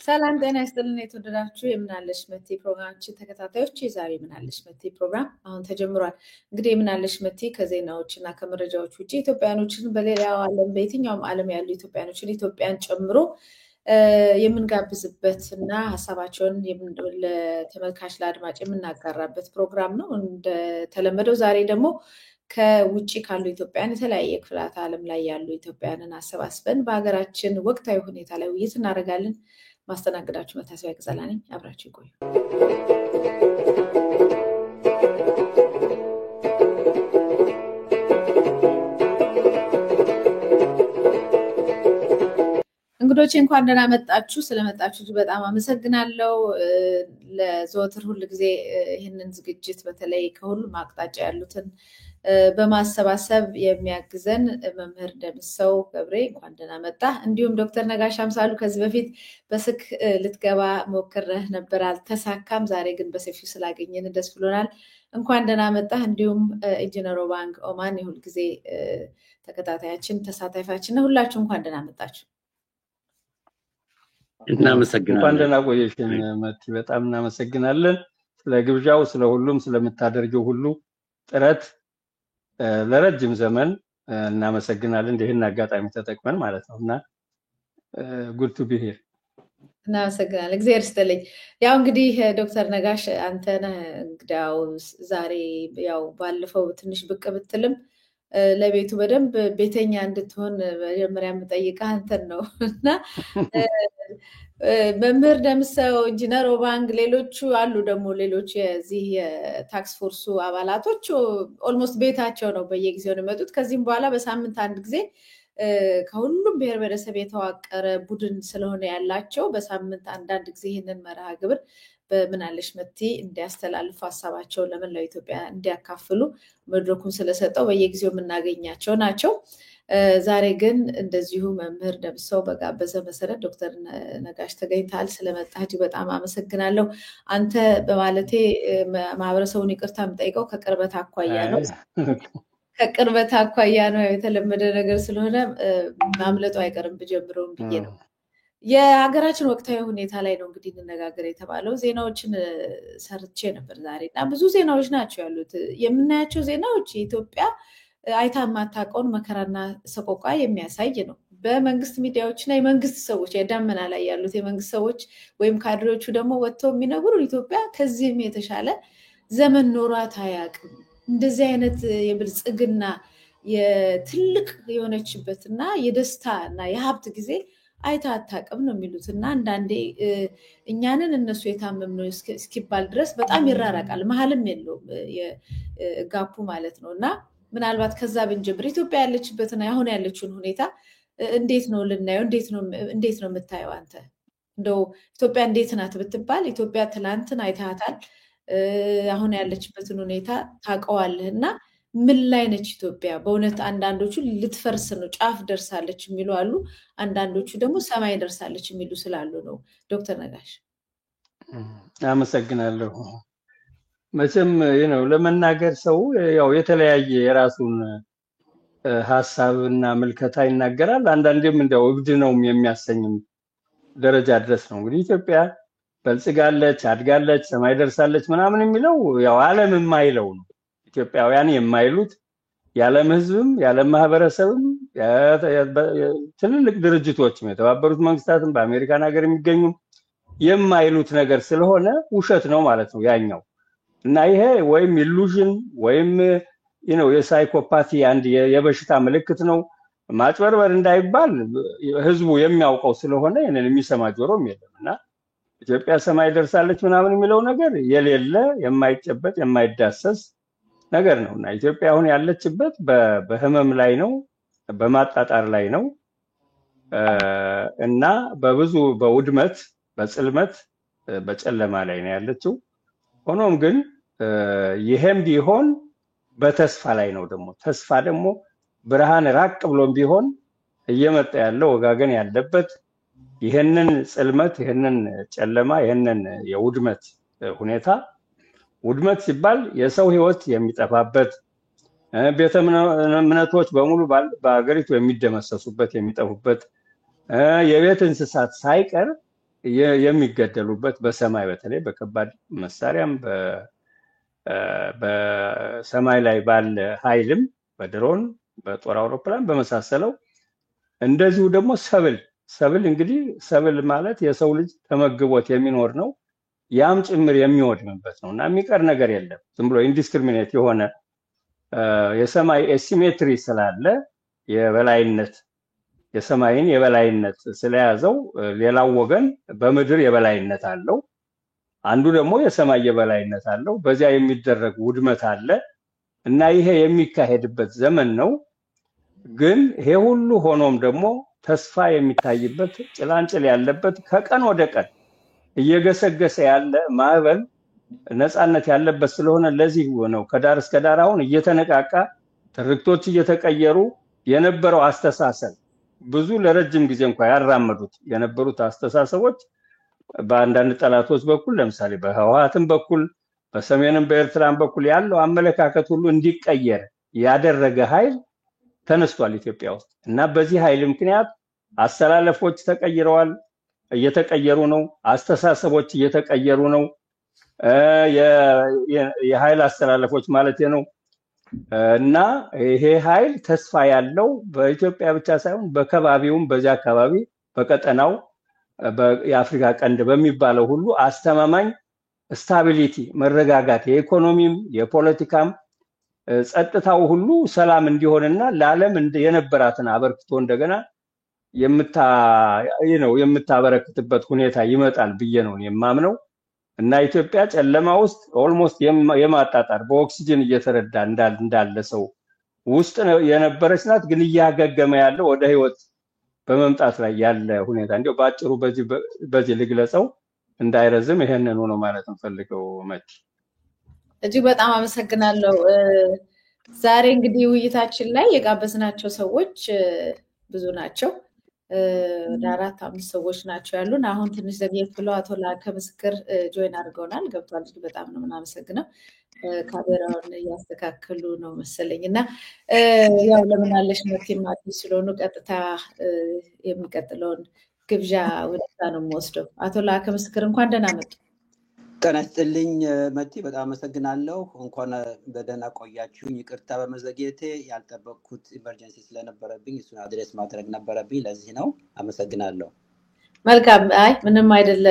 ሰላም ጤና ይስጥልን የተወደዳችሁ የምናለሽ መቴ ፕሮግራማችን ተከታታዮች የዛሬ የምናለሽ መቴ ፕሮግራም አሁን ተጀምሯል። እንግዲህ የምናለሽ መቴ ከዜናዎችና ከመረጃዎች ውጪ ኢትዮጵያኖችን በሌላው ዓለም በየትኛውም ዓለም ያሉ ኢትዮጵያኖችን ኢትዮጵያን ጨምሮ የምንጋብዝበትና ሀሳባቸውን ለተመልካች ለአድማጭ የምናጋራበት ፕሮግራም ነው። እንደተለመደው ዛሬ ደግሞ ከውጪ ካሉ ኢትዮጵያን የተለያየ ክፍላት ዓለም ላይ ያሉ ኢትዮጵያንን አሰባስበን በሀገራችን ወቅታዊ ሁኔታ ላይ ውይይት እናደርጋለን። ማስተናገዳችሁ መታሰቢያ ገዛላ ነኝ። አብራችሁ ይቆዩ። እንግዶቼ እንኳን ደህና መጣችሁ። ስለመጣችሁ በጣም አመሰግናለሁ። ለዘወትር ሁሉ ጊዜ ይህንን ዝግጅት በተለይ ከሁሉም አቅጣጫ ያሉትን በማሰባሰብ የሚያግዘን መምህር ደምሰው ገብሬ እንኳን ደህና መጣ። እንዲሁም ዶክተር ነጋሽ አምሳሉ ከዚህ በፊት በስልክ ልትገባ ሞክረህ ነበር፣ አልተሳካም። ዛሬ ግን በሰፊው ስላገኘን ደስ ብሎናል። እንኳን ደህና መጣ። እንዲሁም ኢንጂነር ባንክ ኦማን የሁል ጊዜ ተከታታያችን ተሳታፊያችን ነው። ሁላችሁ እንኳን ደህና መጣችሁ። እናመሰግናለን። እንኳን ደህና ቆየሽን መቲ፣ በጣም እናመሰግናለን ስለ ግብዣው፣ ስለ ሁሉም ስለምታደርገው ሁሉ ጥረት ለረጅም ዘመን እናመሰግናለን። ይሄን አጋጣሚ ተጠቅመን ማለት ነውና ጉድ ቱ ቢ ሂር እናመሰግናለን። እግዚአብሔር ይስጥልኝ። ያው እንግዲህ ዶክተር ነጋሽ አንተ ነህ እንግዳው ዛሬ። ያው ባለፈው ትንሽ ብቅ ብትልም ለቤቱ በደንብ ቤተኛ እንድትሆን መጀመሪያ የምጠይቅህ አንተን ነው እና መምህር ደምሰው፣ ኢንጂነር ባንክ፣ ሌሎቹ አሉ ደግሞ ሌሎች የዚህ የታክስ ፎርሱ አባላቶች ኦልሞስት ቤታቸው ነው፣ በየጊዜው ነው የሚመጡት። ከዚህም በኋላ በሳምንት አንድ ጊዜ ከሁሉም ብሔር ብሔረሰብ የተዋቀረ ቡድን ስለሆነ ያላቸው በሳምንት አንዳንድ ጊዜ ይህንን መርሃ ግብር በምናለሽ መቴ እንዲያስተላልፉ ሀሳባቸውን ለመላው ኢትዮጵያ እንዲያካፍሉ መድረኩን ስለሰጠው በየጊዜው የምናገኛቸው ናቸው። ዛሬ ግን እንደዚሁ መምህር ደምሰው በጋበዘ መሰረት ዶክተር ነጋሽ ተገኝተሃል። ስለመጣህ እጅግ በጣም አመሰግናለሁ። አንተ በማለቴ ማህበረሰቡን ይቅርታ የምጠይቀው ከቅርበት አኳያ ነው። ከቅርበት አኳያ ነው፣ የተለመደ ነገር ስለሆነ ማምለጡ አይቀርም ብጀምረውም ብዬ ነው። የሀገራችን ወቅታዊ ሁኔታ ላይ ነው እንግዲህ እንነጋገር የተባለው። ዜናዎችን ሰርቼ ነበር ዛሬ እና ብዙ ዜናዎች ናቸው ያሉት። የምናያቸው ዜናዎች የኢትዮጵያ አይታ የማታውቀውን መከራና ሰቆቃ የሚያሳይ ነው። በመንግስት ሚዲያዎች እና የመንግስት ሰዎች የዳመና ላይ ያሉት የመንግስት ሰዎች ወይም ካድሬዎቹ ደግሞ ወጥተው የሚነግሩን ኢትዮጵያ ከዚህም የተሻለ ዘመን ኖሯት አያውቅም፣ እንደዚህ አይነት የብልጽግና የትልቅ የሆነችበትና የደስታ እና የሀብት ጊዜ አይታ አታውቅም ነው የሚሉት። እና አንዳንዴ እኛንን እነሱ የታመም ነው እስኪባል ድረስ በጣም ይራራቃል፣ መሀልም የለውም ጋፑ ማለት ነው። እና ምናልባት ከዛ ብንጀምር ኢትዮጵያ ያለችበትና አሁን ያለችውን ሁኔታ እንዴት ነው ልናየው? እንዴት ነው የምታየው አንተ? እንደው ኢትዮጵያ እንዴት ናት ብትባል ኢትዮጵያ ትላንትን አይታታል፣ አሁን ያለችበትን ሁኔታ ታውቀዋለህ እና ምን ላይ ነች ኢትዮጵያ? በእውነት አንዳንዶቹ ልትፈርስ ነው ጫፍ ደርሳለች የሚሉ አሉ፣ አንዳንዶቹ ደግሞ ሰማይ ደርሳለች የሚሉ ስላሉ ነው። ዶክተር ነጋሽ አመሰግናለሁ። መቼም ነው ለመናገር ሰው ያው የተለያየ የራሱን ሐሳብና ምልከታ ይናገራል። አንዳንዴም እንደው እብድ ነው የሚያሰኝም ደረጃ ድረስ ነው። እንግዲህ ኢትዮጵያ በልጽጋለች፣ አድጋለች፣ ሰማይ ደርሳለች ምናምን የሚለው ያው ዓለም የማይለው ነው። ኢትዮጵያውያን የማይሉት የዓለም ሕዝብም የዓለም ማህበረሰብም ትልልቅ ድርጅቶችም የተባበሩት መንግስታትም በአሜሪካን ሀገር የሚገኙ የማይሉት ነገር ስለሆነ ውሸት ነው ማለት ነው ያኛው። እና ይሄ ወይም ኢሉዥን ወይም የሳይኮፓቲ አንድ የበሽታ ምልክት ነው። ማጭበርበር እንዳይባል ህዝቡ የሚያውቀው ስለሆነ ይሄንን የሚሰማ ጆሮም የለም። እና ኢትዮጵያ ሰማይ ደርሳለች ምናምን የሚለው ነገር የሌለ የማይጨበጥ የማይዳሰስ ነገር ነው። እና ኢትዮጵያ አሁን ያለችበት በህመም ላይ ነው፣ በማጣጣር ላይ ነው እና በብዙ በውድመት በጽልመት በጨለማ ላይ ነው ያለችው። ሆኖም ግን ይሄም ቢሆን በተስፋ ላይ ነው። ደግሞ ተስፋ ደግሞ ብርሃን ራቅ ብሎም ቢሆን እየመጣ ያለው ወጋገን ያለበት ይሄንን ጽልመት ይሄንን ጨለማ ይሄንን የውድመት ሁኔታ ውድመት ሲባል የሰው ህይወት የሚጠፋበት ቤተ እምነቶች በሙሉ በአገሪቱ የሚደመሰሱበት የሚጠፉበት የቤት እንስሳት ሳይቀር የሚገደሉበት በሰማይ በተለይ በከባድ መሳሪያም በሰማይ ላይ ባለ ኃይልም በድሮን በጦር አውሮፕላን በመሳሰለው እንደዚሁ ደግሞ ሰብል እንግዲህ ሰብል ማለት የሰው ልጅ ተመግቦት የሚኖር ነው ያም ጭምር የሚወድምበት ነውና የሚቀር ነገር የለም ዝም ብሎ ኢንዲስክሪሚኔት የሆነ የሰማይ ኤሲሜትሪ ስላለ የበላይነት የሰማይን የበላይነት ስለያዘው ሌላው ወገን በምድር የበላይነት አለው አንዱ ደግሞ የሰማይ የበላይነት አለው በዚያ የሚደረግ ውድመት አለ እና ይሄ የሚካሄድበት ዘመን ነው ግን ይሄ ሁሉ ሆኖም ደግሞ ተስፋ የሚታይበት ጭላንጭል ያለበት ከቀን ወደ ቀን እየገሰገሰ ያለ ማዕበል ነፃነት ያለበት ስለሆነ ለዚህ ነው ከዳር እስከ ዳር አሁን እየተነቃቃ ትርክቶች እየተቀየሩ የነበረው አስተሳሰብ ብዙ ለረጅም ጊዜ እንኳን ያራመዱት የነበሩት አስተሳሰቦች በአንዳንድ ጠላቶች በኩል ለምሳሌ በህወሓትም በኩል በሰሜንም በኤርትራም በኩል ያለው አመለካከት ሁሉ እንዲቀየር ያደረገ ኃይል ተነስቷል ኢትዮጵያ ውስጥ እና በዚህ ኃይል ምክንያት አስተላለፎች ተቀይረዋል እየተቀየሩ ነው አስተሳሰቦች እየተቀየሩ ነው የኃይል አስተላለፎች ማለት ነው እና ይሄ ኃይል ተስፋ ያለው በኢትዮጵያ ብቻ ሳይሆን በከባቢውም በዚያ አካባቢ በቀጠናው የአፍሪካ ቀንድ በሚባለው ሁሉ አስተማማኝ ስታቢሊቲ መረጋጋት የኢኮኖሚም የፖለቲካም ጸጥታው ሁሉ ሰላም እንዲሆንና ለዓለም የነበራትን አበርክቶ እንደገና የምታበረክትበት ሁኔታ ይመጣል ብዬ ነው የማምነው እና ኢትዮጵያ ጨለማ ውስጥ ኦልሞስት የማጣጣር በኦክሲጅን እየተረዳ እንዳለ ሰው ውስጥ የነበረች ናት ግን እያገገመ ያለው ወደ ህይወት በመምጣት ላይ ያለ ሁኔታ እንዴው ባጭሩ በዚህ ልግለጸው እንዳይረዝም ይሄንን ነው ማለት እንፈልገው መች እጅግ በጣም አመሰግናለሁ ዛሬ እንግዲህ ውይይታችን ላይ የጋበዝናቸው ሰዎች ብዙ ናቸው ወደ 4-5 ሰዎች ናቸው ያሉን አሁን ትንሽ ዘግየት ብለው አቶ ላከ ምስክር ጆይን አድርገውናል ገብቷል እጅግ በጣም ነው እናመሰግነው ካሜራውን ያስተካክሉ ነው መሰለኝና ያው ለምን አለሽ መቲም አዲስ ስለሆኑ ቀጥታ የሚቀጥለውን ግብዣ ወደዛ ነው የምወስደው አቶ ላከ ምስክር እንኳን ደህና መጡ ቀነስጥልኝ መቲ በጣም አመሰግናለሁ እንኳን በደህና ቆያችሁኝ ይቅርታ በመዘግየቴ ያልጠበቅኩት ኢመርጀንሲ ስለነበረብኝ እሱን አድሬስ ማድረግ ነበረብኝ ለዚህ ነው አመሰግናለሁ መልካም አይ ምንም አይደለ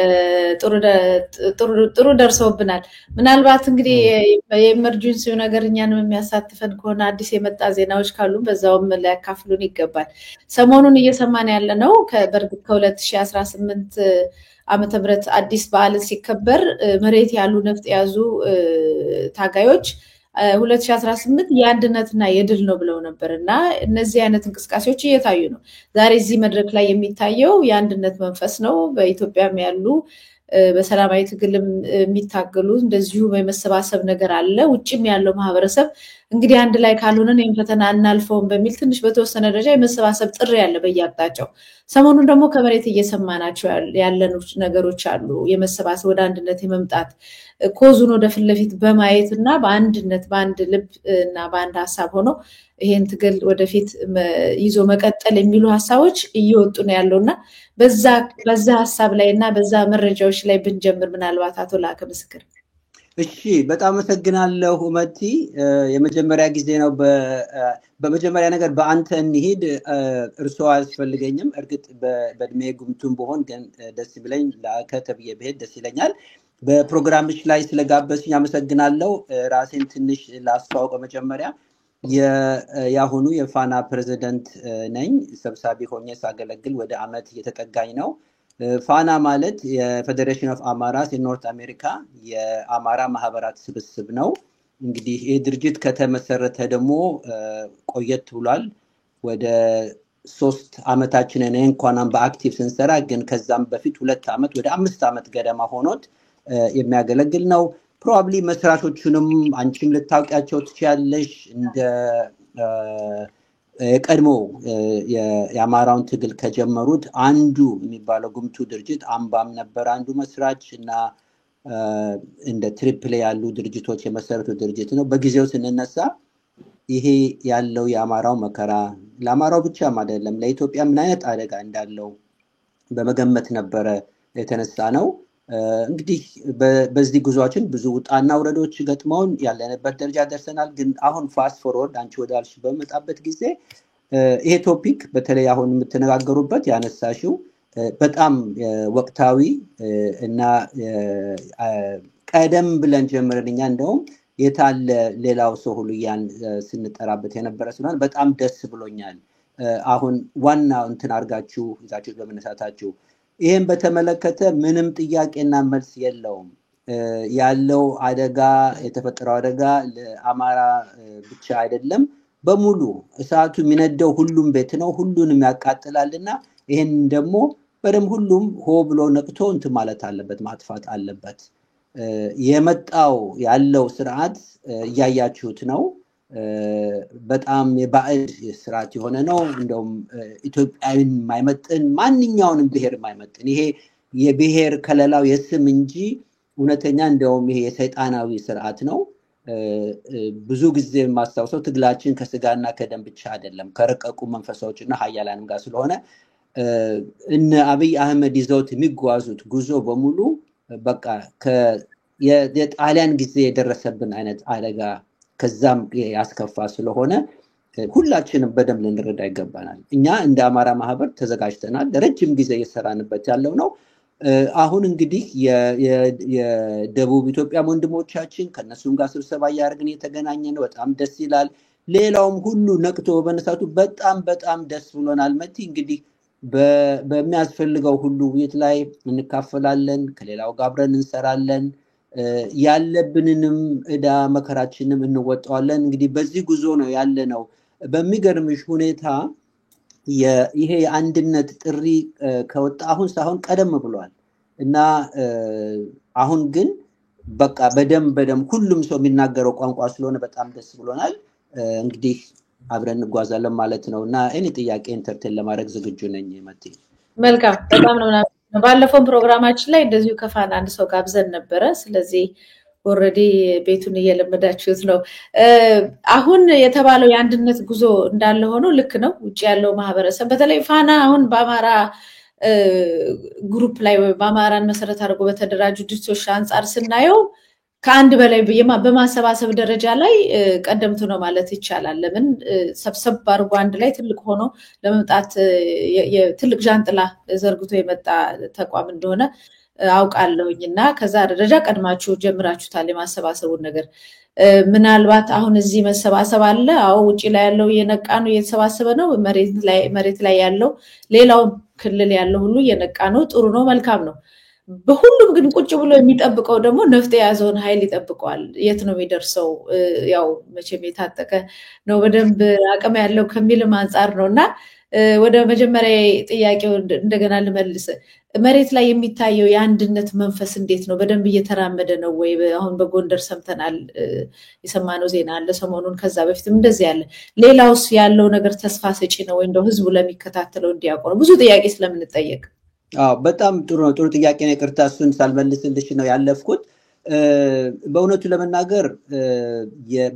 ጥሩ ደርሶብናል ምናልባት እንግዲህ የኢመርጀንሲው ነገር እኛንም የሚያሳትፈን ከሆነ አዲስ የመጣ ዜናዎች ካሉ በዛውም ሊያካፍሉን ይገባል ሰሞኑን እየሰማን ያለ ነው በርግጥ ከ2018 ዓመተ ምህረት አዲስ በዓል ሲከበር መሬት ያሉ ነፍጥ ያዙ ታጋዮች 2018 የአንድነትና የድል ነው ብለው ነበርና እነዚህ አይነት እንቅስቃሴዎች እየታዩ ነው ዛሬ እዚህ መድረክ ላይ የሚታየው የአንድነት መንፈስ ነው በኢትዮጵያም ያሉ በሰላማዊ ትግልም የሚታገሉ እንደዚሁ በመሰባሰብ ነገር አለ ውጭም ያለው ማህበረሰብ እንግዲህ አንድ ላይ ካልሆነን ፈተና እናልፈውን በሚል ትንሽ በተወሰነ ደረጃ የመሰባሰብ ጥሪ ያለ በያቅጣጫው ሰሞኑን ደግሞ ከመሬት እየሰማናቸው ያለኑ ነገሮች አሉ የመሰባሰብ ወደ አንድነት የመምጣት ኮዙን ወደ ፍለፊት በማየትና በአንድነት በአንድ ልብ እና በአንድ ሐሳብ ሆኖ ይሄን ትግል ወደፊት ይዞ መቀጠል የሚሉ ሐሳቦች እየወጡ ነው ያለውና በዛ ሐሳብ ላይና በዛ መረጃዎች ላይ ብንጀምር ምናልባት አቶ ላከ ምስክር እሺ በጣም አመሰግናለሁ መቲ የመጀመሪያ ጊዜ ነው በመጀመሪያ ነገር በአንተ እንሂድ እርሶ አስፈልገኝም እርግጥ በእድሜ ጉምቱም በሆን ግን ደስ ይለኝ ለአከተብየ በሄድ ደስ ይለኛል በፕሮግራምሽ ላይ ስለጋበስኝ አመሰግናለሁ ራሴን ትንሽ ላስተዋውቅ መጀመሪያ ያሁኑ የፋና ፕሬዝዳንት ነኝ ሰብሳቢ ሆኜ ሳገለግል ወደ አመት እየተጠጋኝ ነው ፋና ማለት የፌዴሬሽን ኦፍ አማራስ ኢን አሜሪካ የአማራ ማህበራት ስብስብ ነው እንግዲህ ይህ ድርጅት ከተመሰረተ ደግሞ ቆየት ብሏል ወደ 3 አመታችንን እንኳን በአክቲቭ ስንሰራ ግን ከዛም በፊት 2 አመት ወደ 5 አመት ገደማ ሆኖት የሚያገለግል ነው ፕሮባብሊ መስራቾቹንም አንቺም ልታውቂያቸው ትችያለሽ እንደ የቀድሞ የአማራውን ትግል ከጀመሩት አንዱ የሚባለው ጉምቱ ድርጅት አምባም ነበር አንዱ መስራች እና እንደ ትሪፕል ያሉ ድርጅቶች የመሰረቱ ድርጅት ነው በጊዜው ስንነሳ ይሄ ያለው የአማራው መከራ ለአማራው ብቻ አይደለም ለኢትዮጵያ ምን አይነት አደጋ እንዳለው በመገመት ነበረ የተነሳ ነው። እንግዲህ በዚህ ጉዟችን ብዙ ውጣና ውረዶች ገጥመውን ያለንበት ደረጃ ደርሰናል። ግን አሁን ፋስት ፎርወርድ አንቺ ወዳልሽ በመጣበት ጊዜ ይሄ ቶፒክ በተለይ አሁን የምትነጋገሩበት ያነሳሽው በጣም ወቅታዊ እና ቀደም ብለን ጀምረን እኛ እንደውም የታለ ሌላው ሰው ሁሉ ያን ስንጠራበት የነበረ ስለሆነ በጣም ደስ ብሎኛል። አሁን ዋናው እንትን አድርጋችሁ ይዛችሁ በመነሳታችሁ ይሄን በተመለከተ ምንም ጥያቄና መልስ የለውም። ያለው አደጋ የተፈጠረው አደጋ ለአማራ ብቻ አይደለም፣ በሙሉ እሳቱ የሚነደው ሁሉም ቤት ነው፣ ሁሉንም ያቃጥላልና ይሄን ደግሞ በደም ሁሉም ሆ ብሎ ነቅቶ እንትን ማለት አለበት፣ ማጥፋት አለበት። የመጣው ያለው ስርዓት እያያችሁት ነው። በጣም የባዕድ ስርዓት የሆነ ነው። እንደውም ኢትዮጵያዊን የማይመጥን ማንኛውንም ብሔር የማይመጥን ይሄ የብሔር ከለላው የስም እንጂ እውነተኛ እንደውም ይሄ የሰይጣናዊ ስርዓት ነው። ብዙ ጊዜ የማስታውሰው ትግላችን ከስጋና ከደም ብቻ አይደለም ከረቀቁ መንፈሳዎችና ሀያላንም ጋር ስለሆነ እነ አብይ አህመድ ይዘውት የሚጓዙት ጉዞ በሙሉ በቃ የጣሊያን ጊዜ የደረሰብን አይነት አደጋ ከዛም ያስከፋ ስለሆነ ሁላችንም በደንብ ልንረዳ ይገባናል። እኛ እንደ አማራ ማህበር ተዘጋጅተናል። ለረጅም ጊዜ እየሰራንበት ያለው ነው። አሁን እንግዲህ የደቡብ ኢትዮጵያ ወንድሞቻችን ከነሱም ጋር ስብሰባ እያደረግን እየተገናኘ ነው። በጣም ደስ ይላል። ሌላውም ሁሉ ነቅቶ በመነሳቱ በጣም ደስ ብሎናል። መቲ እንግዲህ በሚያስፈልገው ሁሉ ውይይት ላይ እንካፈላለን፣ ከሌላው ጋር አብረን እንሰራለን፣ ያለብንንም እዳ መከራችንም እንወጣዋለን። እንግዲህ በዚህ ጉዞ ነው ያለነው። በሚገርምሽ ሁኔታ ይሄ የአንድነት ጥሪ ከወጣ አሁን ሳይሆን ቀደም ብሏል እና አሁን ግን በቃ በደም ሁሉም ሰው የሚናገረው ቋንቋ ስለሆነ በጣም ደስ ብሎናል። እንግዲህ አብረን እንጓዛለን ማለት ነው እና እኔ ጥያቄ ኢንተርቴን ለማድረግ ዝግጁ ነኝ። መቲ መልካም፣ በጣም ነው። ባለፈው ፕሮግራማችን ላይ እንደዚሁ ከፋና አንድ ሰው ጋብዘን ነበረ። ስለዚህ ኦልሬዲ ቤቱን እየለመዳችሁት ነው። አሁን የተባለው የአንድነት ጉዞ እንዳለ ሆኖ ልክ ነው። ውጭ ያለው ማህበረሰብ በተለይ ፋና አሁን በአማራ ግሩፕ ላይ በአማራን መሰረት አድርጎ በተደራጁ ድርጅቶች አንጻር ስናየው ከአንድ በላይ በማሰባሰብ ደረጃ ላይ ቀደምት ነው ማለት ይቻላል። ለምን ሰብሰብ አድርጎ አንድ ላይ ትልቅ ሆኖ ለመምጣት ትልቅ ጃንጥላ ዘርግቶ የመጣ ተቋም እንደሆነ አውቃለሁኝና ከዛ ደረጃ ቀድማችሁ ጀምራችሁታል የማሰባሰቡን ነገር። ምናልባት አሁን እዚህ መሰባሰብ አለ። አዎ ውጪ ላይ ያለው የነቃ ነው እየተሰባሰበ ነው። መሬት ላይ ያለው ሌላው ክልል ያለው ሁሉ የነቃ ነው። ጥሩ ነው፣ መልካም ነው። በሁሉም ግን ቁጭ ብሎ የሚጠብቀው ደግሞ ነፍጥ የያዘውን ኃይል ይጠብቀዋል። የት ነው የሚደርሰው? ያው መቼም የታጠቀ ነው በደንብ አቅም ያለው ከሚልም አንጻር ነውና ወደ መጀመሪያ ጥያቄው እንደገና ልመልስ። መሬት ላይ የሚታየው የአንድነት መንፈስ እንዴት ነው? በደንብ እየተራመደ ነው ወይ? አሁን በጎንደር ሰምተናል፣ የሰማነው ዜና አለ ሰሞኑን። ከዛ በፊትም እንደዚህ ያለ ሌላውስ ያለው ነገር ተስፋ ሰጪ ነው ወይ? እንደው ህዝቡ ለሚከታተለው እንዲያውቁ ነው። ብዙ ጥያቄ ስለምንጠየቅ። በጣም ጥሩ ነው። ጥሩ ጥያቄ ነው። ይቅርታ እሱን ሳልመልስልሽ ነው ያለፍኩት። በእውነቱ ለመናገር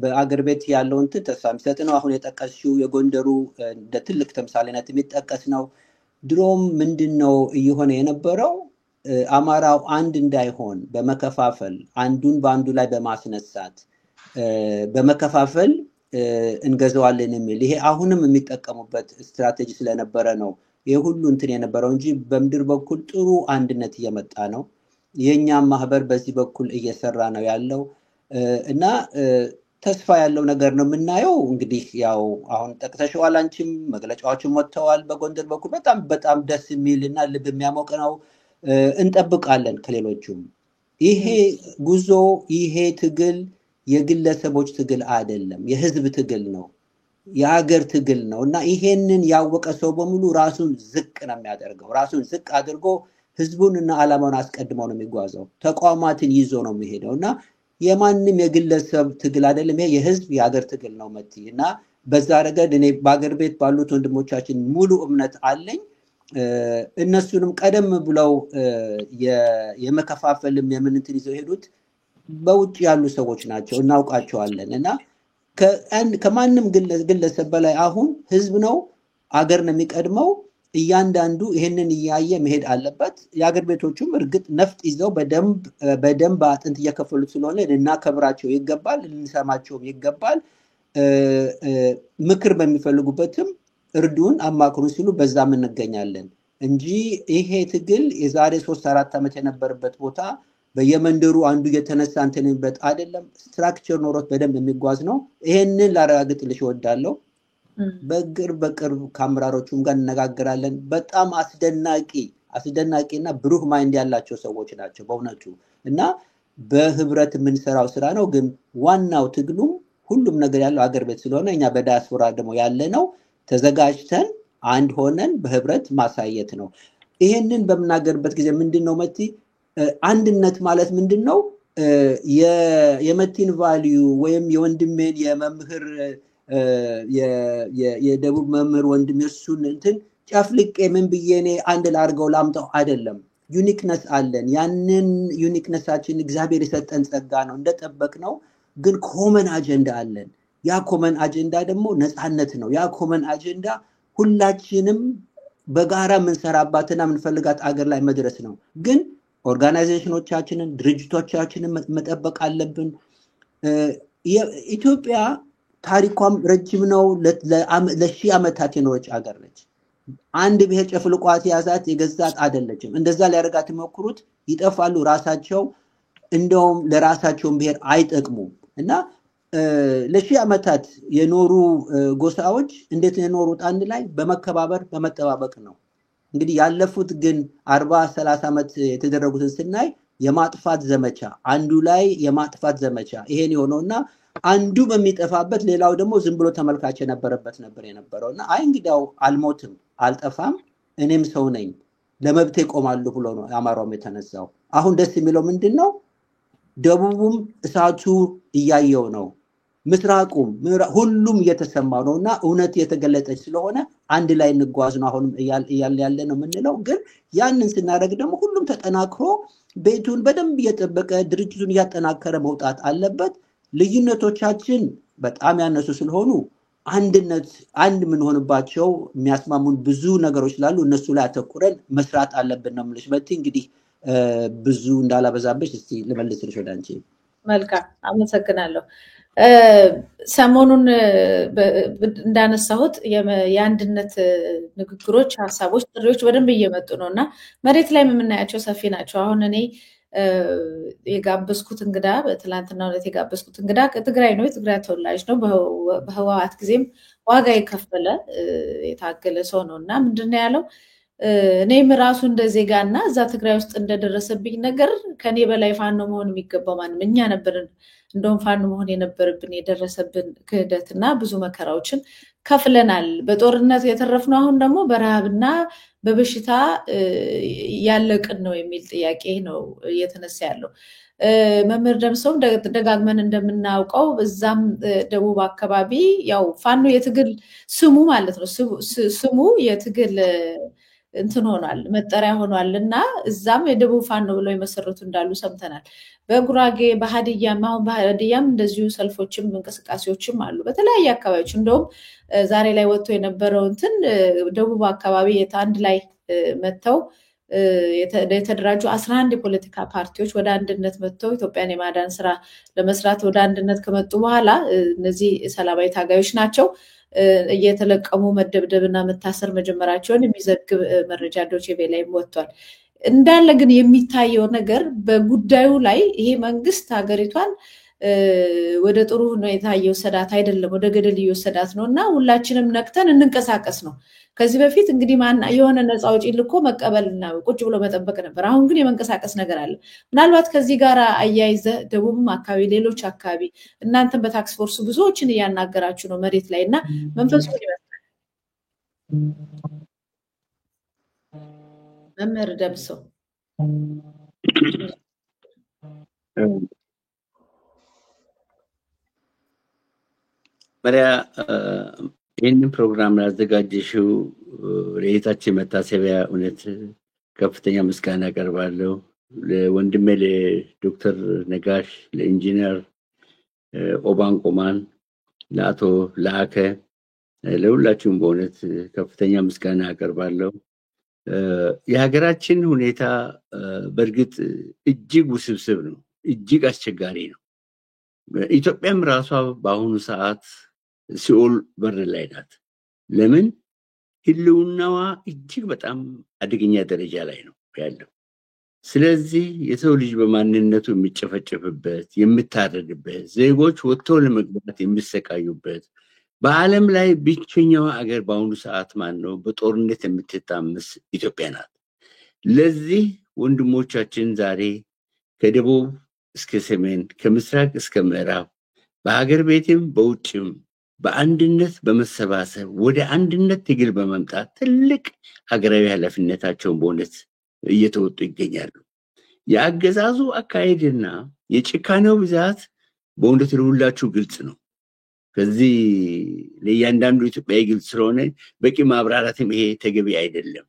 በአገር ቤት ያለው እንትን ተስፋ የሚሰጥ ነው። አሁን የጠቀስሽው የጎንደሩ እንደ ትልቅ ተምሳሌነት የሚጠቀስ ነው። ድሮም ምንድነው እየሆነ የነበረው? አማራው አንድ እንዳይሆን በመከፋፈል አንዱን በአንዱ ላይ በማስነሳት በመከፋፈል እንገዛዋለን የሚል ይሄ አሁንም የሚጠቀሙበት ስትራቴጂ ስለነበረ ነው ይሄ ሁሉ እንትን የነበረው እንጂ በምድር በኩል ጥሩ አንድነት እየመጣ ነው። የኛም ማህበር በዚህ በኩል እየሰራ ነው ያለው እና ተስፋ ያለው ነገር ነው የምናየው። እንግዲህ ያው አሁን ጠቅሰሽዋል፣ አንቺም መግለጫዎችን ወጥተዋል። በጎንደር በኩል በጣም ደስ የሚልና ልብ የሚያሞቅ ነው። እንጠብቃለን ከሌሎቹም። ይሄ ጉዞ ይሄ ትግል የግለሰቦች ትግል አይደለም፣ የህዝብ ትግል ነው፣ የሀገር ትግል ነው እና ይሄንን ያወቀ ሰው በሙሉ ራሱን ዝቅ ነው የሚያደርገው። ራሱን ዝቅ አድርጎ ህዝቡንና ዓላማውን አስቀድመው ነው የሚጓዘው። ተቋማትን ይዞ ነው የሚሄደው እና የማንም የግለሰብ ትግል አይደለም። ይሄ የህዝብ የሀገር ትግል ነው መቲ እና በዛ ረገድ እኔ በአገር ቤት ባሉት ወንድሞቻችን ሙሉ እምነት አለኝ። እነሱንም ቀደም ብለው የመከፋፈልም የምንትን ይዘው ሄዱት በውጭ ያሉ ሰዎች ናቸው፣ እናውቃቸዋለን እና ከማንም ግለሰብ በላይ አሁን ህዝብ ነው፣ አገር ነው የሚቀድመው። እያንዳንዱ ይሄንን እያየ መሄድ አለበት። የአገር ቤቶቹም እርግጥ ነፍጥ ይዘው በደንብ አጥንት እየከፈሉት ስለሆነ ልናከብራቸው ይገባል፣ ልንሰማቸውም ይገባል። ምክር በሚፈልጉበትም እርዱን አማክሩን ሲሉ በዛም እንገኛለን እንጂ ይሄ ትግል የዛሬ 3-4 ዓመት የነበረበት ቦታ በየመንደሩ አንዱ የተነሳ እንትንበት አይደለም። ስትራክቸር ኖሮት በደንብ የሚጓዝ ነው። ይሄንን ላረጋግጥልሽ እወዳለሁ። በቅርብ ከአመራሮቹም ጋር እንነጋገራለን። በጣም አስደናቂና ብሩህ ማይንድ ያላቸው ሰዎች ናቸው በእውነቱ እና በህብረት የምንሰራው ስራ ነው። ግን ዋናው ትግሉም ሁሉም ነገር ያለው አገር ቤት ስለሆነ እኛ በዳያስፖራ ደግሞ ያለ ነው ተዘጋጅተን አንድ ሆነን በህብረት ማሳየት ነው። ይሄንን በምናገርበት ጊዜ ምንድነው መቲ አንድነት ማለት ምንድነው? የመቲን ቫልዩ ወይም የወንድሜን የመምህር የደቡብ መምህር ወንድም የሱን እንትን ጨፍልቄ ምን ብዬ እኔ አንድ ላርገው ላምጣው አይደለም። ዩኒክነስ አለን። ያንን ዩኒክነሳችን እግዚአብሔር የሰጠን ጸጋ ነው እንደጠበቅ ነው። ግን ኮመን አጀንዳ አለን። ያ ኮመን አጀንዳ ደግሞ ነፃነት ነው። ያ ኮመን አጀንዳ ሁላችንም በጋራ የምንሰራባትና የምንፈልጋት አገር ላይ መድረስ ነው። ግን ኦርጋናይዜሽኖቻችንን ድርጅቶቻችንን መጠበቅ አለብን። ኢትዮጵያ ታሪኳም ረጅም ነው። ለሺህ ዓመታት የኖረች አገር ነች። አንድ ብሔር ጨፍልቋት ያዛት የገዛት አይደለችም። እንደዛ ሊያደርጋት የሚሞክሩት ይጠፋሉ ራሳቸው። እንደውም ለራሳቸውን ብሔር አይጠቅሙም እና ለሺህ ዓመታት የኖሩ ጎሳዎች እንዴት የኖሩት አንድ ላይ በመከባበር በመጠባበቅ ነው። እንግዲህ ያለፉት ግን 40-30 ዓመት የተደረጉትን ስናይ የማጥፋት ዘመቻ አንዱ ላይ የማጥፋት ዘመቻ ይሄን የሆነውና አንዱ በሚጠፋበት ሌላው ደግሞ ዝም ብሎ ተመልካች የነበረውና አይ እንግዲያው አልሞትም አልጠፋም እኔም ሰው ነኝ ለመብቴ ቆማለሁ ብሎ ነው አማራውም የተነሳው። አሁን ደስ የሚለው ምንድነው? ደቡቡም እሳቱ እያየው ነው፣ ምስራቁም ሁሉም እየተሰማው ነውና እውነት የተገለጠች ስለሆነ አንድ ላይ እንጓዝ ነው አሁንም ያለ ነው የምንለው። ግን ያንን ስናደርግ ደግሞ ሁሉም ተጠናክሮ ቤቱን በደንብ እየጠበቀ ድርጅቱን እያጠናከረ መውጣት አለበት። ልዩነቶቻችን በጣም ያነሱ ስለሆኑ አንድ የምንሆንባቸው የሚያስማሙን ብዙ ነገሮች ስላሉ እነሱ ላይ አተኩረን መስራት አለብን ነው የምልሽ። በቲ እንግዲህ ብዙ እንዳላበዛበሽ እስቲ ልመልስልሽ ወደ አንቺ። መልካም አመሰግናለሁ። ሰሞኑን እንዳነሳሁት የአንድነት ንግግሮች፣ ሀሳቦች፣ ጥሪዎች በደንብ እየመጡ ነውና መሬት ላይ የምናያቸው ሰፊ ናቸው። አሁን እኔ የጋበዝኩት እንግዳ በትላንትናው ዕለት የጋበዝኩት እንግዳ ከትግራይ ነው፣ የትግራይ ተወላጅ ነው። በህወሓት ጊዜም ዋጋ የከፈለ የታገለ ሰው ነውና ምንድነው ያለው? እኔም ራሱ እንደ ዜጋና እዛ ትግራይ ውስጥ እንደደረሰብኝ ነገር ከኔ በላይ ፋኖ መሆን የሚገባው ማንም እኛ ነበርን። እንደውም ፋኖ መሆን የነበረብን የደረሰብን ክህደትና ብዙ መከራዎችን ከፍለናል። በጦርነት የተረፍነው አሁን ደግሞ በረሃብና በበሽታ ያለቅን ነው የሚል ጥያቄ ነው እየተነሳ ያለው። መምህር ደምሰው ደጋግመን እንደምናውቀው በዛም ደቡብ አካባቢ ያው ፋኖ የትግል ስሙ ማለት ነው ስሙ የትግል እንትን ሆኗል መጠሪያ ሆኗል እና እዛም የደቡብ ፋኖ ብለው የመሰረቱ እንዳሉ ሰምተናል። በጉራጌ በሀዲያም አሁን በሀዲያም እንደዚሁ ሰልፎችም እንቅስቃሴዎችም አሉ በተለያየ አካባቢዎች። እንደውም ዛሬ ላይ ወጥቶ የነበረው እንትን ደቡብ አካባቢ አንድ ላይ መጥተው የተደራጁ 11 የፖለቲካ ፓርቲዎች ወደ አንድነት መጥተው ኢትዮጵያን የማዳን ስራ ለመስራት ወደ አንድነት ከመጡ በኋላ እነዚህ ሰላማዊ ታጋዮች ናቸው እየተለቀሙ መደብደብና መታሰር መጀመራቸውን የሚዘግብ መረጃ ዶቼ ቬለ ላይ ወጥቷል። እንዳለ ግን የሚታየው ነገር በጉዳዩ ላይ ይሄ መንግስት ሀገሪቷን ወደ ጥሩ ሁኔታ እየወሰዳት አይደለም፣ ወደ ገደል እየወሰዳት ነውና ሁላችንም ነቅተን እንንቀሳቀስ ነው። ከዚህ በፊት እንግዲህ የሆነ ነፃ አውጪ ልኮ መቀበልና ቁጭ ብሎ መጠበቅ ነበር። አሁን ግን የመንቀሳቀስ ነገር አለ። ምናልባት ከዚህ ጋር አያይዘ ደቡብም አካባቢ ሌሎች አካባቢ እናንተም በታክስ ፎርሱ ብዙዎችን እያናገራችሁ ነው መሬት ላይ እና መንፈሱ ይመስላል። መምህር ደምሰው መሪያ ይህንን ፕሮግራም ላዘጋጀሽው ለእህታችን መታሰቢያ እውነት ከፍተኛ ምስጋና አቀርባለሁ። ለወንድሜ ለዶክተር ነጋሽ፣ ለኢንጂነር ኦባን ቆማን፣ ለአቶ ላከ ለሁላችሁም በእውነት ከፍተኛ ምስጋና አቀርባለሁ። የሀገራችን ሁኔታ በእርግጥ እጅግ ውስብስብ ነው፣ እጅግ አስቸጋሪ ነው። ኢትዮጵያም ራሷ በአሁኑ ሰዓት ሲኦል በር ላይ ናት። ለምን? ህልውናዋ እጅግ በጣም አደገኛ ደረጃ ላይ ነው ያለው። ስለዚህ የሰው ልጅ በማንነቱ የሚጨፈጨፍበት፣ የሚታረድበት፣ ዜጎች ወጥተው ለመግባት የሚሰቃዩበት፣ በዓለም ላይ ብቸኛዋ አገር በአሁኑ ሰዓት ማን ነው በጦርነት የምትታመስ ኢትዮጵያ ናት። ለዚህ ወንድሞቻችን ዛሬ ከደቡብ እስከ ሰሜን ከምስራቅ እስከ ምዕራብ በሀገር ቤትም በውጭም በአንድነት በመሰባሰብ ወደ አንድነት ትግል በመምጣት ትልቅ ሀገራዊ ኃላፊነታቸውን በእውነት እየተወጡ ይገኛሉ። የአገዛዙ አካሄድና የጭካኔው ብዛት በእውነት ለሁላችሁ ግልጽ ነው። ከዚህ ለእያንዳንዱ ኢትዮጵያዊ ግልጽ ስለሆነ በቂ ማብራራትም ይሄ ተገቢ አይደለም።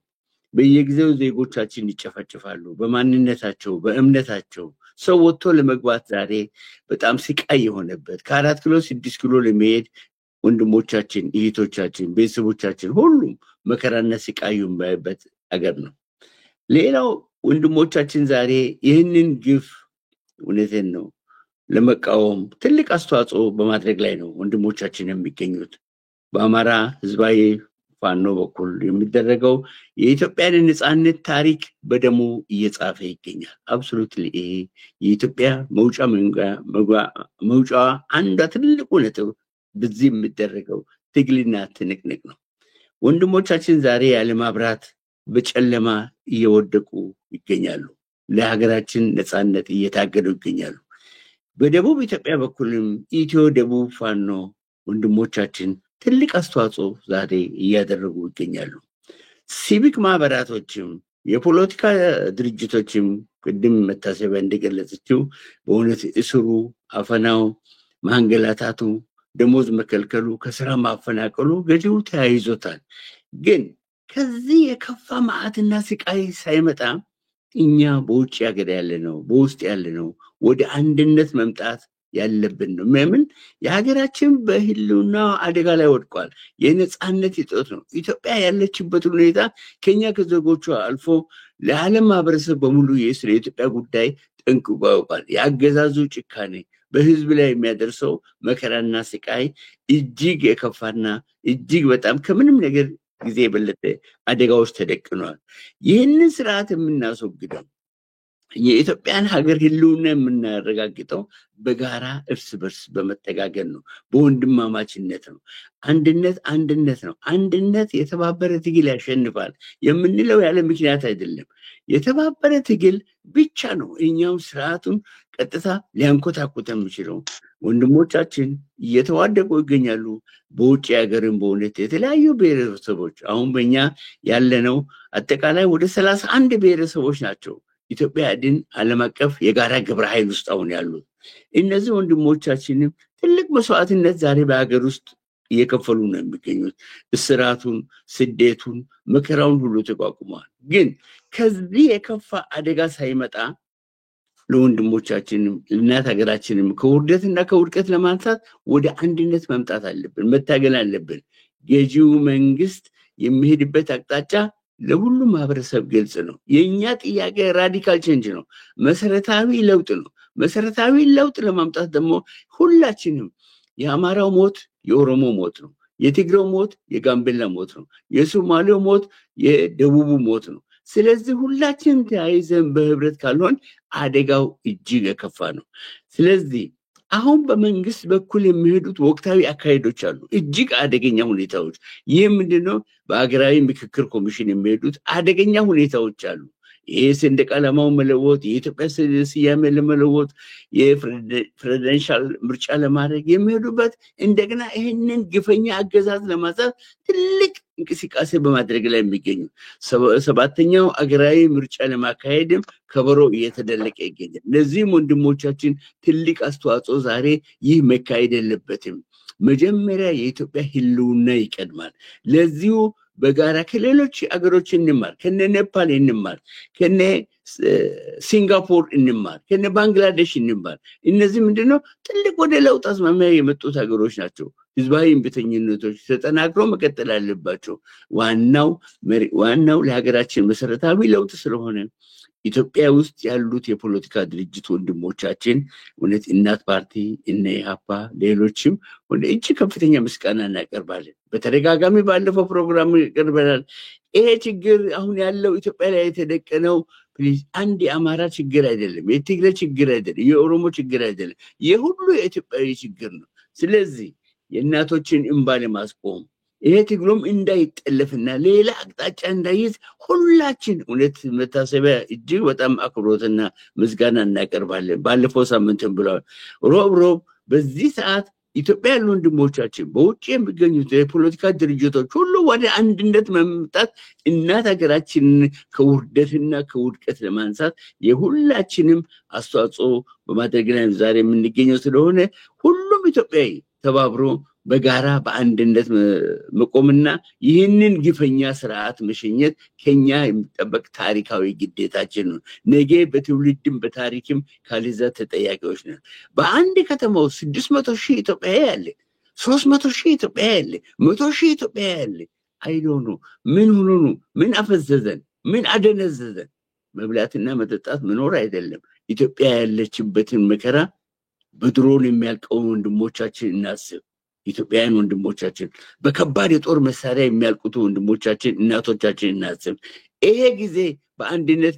በየጊዜው ዜጎቻችን ይጨፈጭፋሉ፣ በማንነታቸው በእምነታቸው። ሰው ወጥቶ ለመግባት ዛሬ በጣም ስቃይ የሆነበት ከ4 ኪሎ 6 ኪሎ ለመሄድ ወንድሞቻችን፣ እህቶቻችን፣ ቤተሰቦቻችን ሁሉም መከራና ስቃይ የሚያዩበት አገር ነው። ሌላው ወንድሞቻችን ዛሬ ይህንን ግፍ እውነቴን ነው ለመቃወም ትልቅ አስተዋጽኦ በማድረግ ላይ ነው ወንድሞቻችን የሚገኙት። በአማራ ህዝባዊ ፋኖ በኩል የሚደረገው የኢትዮጵያን ነፃነት ታሪክ በደሙ እየጻፈ ይገኛል። አብሶሉትሊ ይሄ የኢትዮጵያ መውጫዋ አንዷ ትልቁ ነጥብ በዚህ የሚደረገው ትግልና ትንቅንቅ ነው። ወንድሞቻችን ዛሬ ያለ ማብራት በጨለማ እየወደቁ ይገኛሉ። ለሀገራችን ነፃነት እየታገሉ ይገኛሉ። በደቡብ ኢትዮጵያ በኩልም ኢትዮ ደቡብ ፋኖ ወንድሞቻችን ትልቅ አስተዋጽኦ ዛሬ እያደረጉ ይገኛሉ። ሲቪክ ማህበራቶችም የፖለቲካ ድርጅቶችም ቅድም መታሰቢያ እንደገለጸችው በእውነት እስሩ፣ አፈናው፣ ማንገላታቱ፣ ደሞዝ መከልከሉ፣ ከስራ ማፈናቀሉ ገዢው ተያይዞታል። ግን ከዚህ የከፋ መዓትና ስቃይ ሳይመጣ እኛ በውጭ ሀገር ያለነው በውስጥ ያለነው ወደ አንድነት መምጣት ያለብን ነው። ምን የሀገራችን በህልውና አደጋ ላይ ወድቋል። የነፃነት እጦት ነው። ኢትዮጵያ ያለችበት ሁኔታ ከኛ ከዜጎቿ አልፎ ለዓለም ማህበረሰብ በሙሉ ስለ ኢትዮጵያ ጉዳይ ጠንቅቆ ያውቃል። የአገዛዙ ጭካኔ በህዝብ ላይ የሚያደርሰው መከራና ስቃይ እጅግ የከፋና እጅግ በጣም ከምንም ነገር ጊዜ የበለጠ አደጋዎች ተደቅነዋል። ይህንን ስርዓት የምናስወግደው የኢትዮጵያን ሀገር ህልውና የምናረጋግጠው በጋራ እርስ በርስ በመተጋገል ነው፣ በወንድማማችነት ነው። አንድነት ነው። አንድነት የተባበረ ትግል ያሸንፋል የምንለው ያለ ምክንያት አይደለም። የተባበረ ትግል ብቻ ነው እኛም ስርዓቱን ቀጥታ ሊያንኮታኮት የሚችለው። ወንድሞቻችን እየተዋደቁ ይገኛሉ። በውጭ ሀገርም በእውነት የተለያዩ ብሔረሰቦች አሁን በእኛ ያለነው አጠቃላይ ወደ 31 ብሔረሰቦች ናቸው ኢትዮጵያ አድን ዓለም አቀፍ የጋራ ግብረ ኃይል ውስጥ አሁን ያሉት። እነዚህ ወንድሞቻችንም ትልቅ መስዋዕትነት ዛሬ በሀገር ውስጥ እየከፈሉ ነው የሚገኙት። እስራቱን፣ ስደቱን፣ መከራውን ሁሉ ተቋቁመዋል። ግን ከዚህ የከፋ አደጋ ሳይመጣ ለወንድሞቻችንም ለእናት ሀገራችንም ከውርደትና ከውድቀት ለማንሳት ወደ አንድነት መምጣት አለብን፣ መታገል አለብን። ገዢው መንግስት የሚሄድበት አቅጣጫ ለሁሉም ማህበረሰብ ግልጽ ነው። የኛ ጥያቄ ራዲካል ቼንጅ ነው፣ መሰረታዊ ለውጥ ነው። መሰረታዊ ለውጥ ለማምጣት ደግሞ ሁላችንም የአማራው ሞት የኦሮሞ ሞት ነው፣ የትግሬው ሞት የጋምቤላ ሞት ነው፣ የሶማሌው ሞት የደቡቡ ሞት ነው። ስለዚህ ሁላችንም ተያይዘን በህብረት ካልሆን አደጋው እጅግ የከፋ ነው። ስለዚህ አሁን በመንግስት በኩል የሚሄዱት ወቅታዊ አካሄዶች አሉ፣ እጅግ አደገኛ ሁኔታዎች። ይህ ምንድነው? በሀገራዊ ምክክር ኮሚሽን የሚሄዱት አደገኛ ሁኔታዎች አሉ። ይህ ሰንደቅ ዓላማውን መለወጥ፣ የኢትዮጵያ ስያሜ ለመለወጥ፣ የፕሬዚደንሻል ምርጫ ለማድረግ የሚሄዱበት እንደገና ይህንን ግፈኛ አገዛዝ ለማንሳት ትልቅ እንቅስቃሴ በማድረግ ላይ የሚገኙ 7ኛው አገራዊ ምርጫ ለማካሄድም ከበሮ እየተደለቀ ይገኛል። ለዚህም ወንድሞቻችን ትልቅ አስተዋጽኦ ዛሬ ይህ መካሄድ የለበትም። መጀመሪያ የኢትዮጵያ ህልውና ይቀድማል። ለዚሁ በጋራ ከሌሎች አገሮች እንማር፣ ከነ ኔፓል እንማር፣ ከነ ሲንጋፖር እንማር፣ ከነ ባንግላዴሽ እንማር። እነዚህ ምንድነው ትልቅ ወደ ለውጥ አዝማሚያ የመጡት ሀገሮች ናቸው። ህዝባዊ እምቢተኝነቶች ተጠናክረው መቀጠል አለባቸው። ዋናው ለሀገራችን መሰረታዊ ለውጥ ስለሆነ ኢትዮጵያ ውስጥ ያሉት የፖለቲካ ድርጅት ወንድሞቻችን እውነት እናት ፓርቲ እነ ኢህአፓ ሌሎችም ወደ እጅግ ከፍተኛ ምስጋና እናቀርባለን። በተደጋጋሚ ባለፈው ፕሮግራም ይቀርበናል። ይሄ ችግር አሁን ያለው ኢትዮጵያ ላይ የተደቀነው ፕሊዝ አንድ የአማራ ችግር አይደለም፣ የትግራይ ችግር አይደለም፣ የኦሮሞ ችግር አይደለም፣ የሁሉ የኢትዮጵያዊ ችግር ነው። ስለዚህ የእናቶችን እንባ ለማስቆም ይሄ ትግሉም እንዳይጠለፍና ሌላ አቅጣጫ እንዳይዝ ሁላችን እውነት መታሰቢያ እጅግ በጣም አክብሮትና ምስጋና እናቀርባለን። ባለፈው ሳምንትም ብለዋል። ሮብ በዚህ ሰዓት ኢትዮጵያ ያሉ ወንድሞቻችን በውጭ የሚገኙት የፖለቲካ ድርጅቶች ሁሉ ወደ አንድነት መምጣት እናት ሀገራችንን ከውርደትና ከውድቀት ለማንሳት የሁላችንም አስተዋጽኦ በማድረግ ላይ ዛሬ የምንገኘው ስለሆነ ሁሉም ኢትዮጵያዊ ተባብሮ በጋራ በአንድነት መቆምና ይህንን ግፈኛ ስርዓት መሸኘት ከኛ የሚጠበቅ ታሪካዊ ግዴታችን ነው። ነገ በትውልድም በታሪክም ካልዛ ተጠያቂዎች ነን። በአንድ ከተማ ውስጥ 600,000 ኢትዮጵያዊ ያለ፣ 300,000 ኢትዮጵያዊ ያለ፣ 100,000 ኢትዮጵያዊ ያለ አይዶኑ ምን ሆኖ ነው? ምን አፈዘዘን? ምን አደነዘዘን? መብላትና መጠጣት መኖር አይደለም። ኢትዮጵያ ያለችበትን መከራ በድሮን የሚያልቀውን ወንድሞቻችን እናስብ። ኢትዮጵያውያን ወንድሞቻችን በከባድ የጦር መሳሪያ የሚያልቁት ወንድሞቻችን እናቶቻችን እናስብ። ይሄ ጊዜ በአንድነት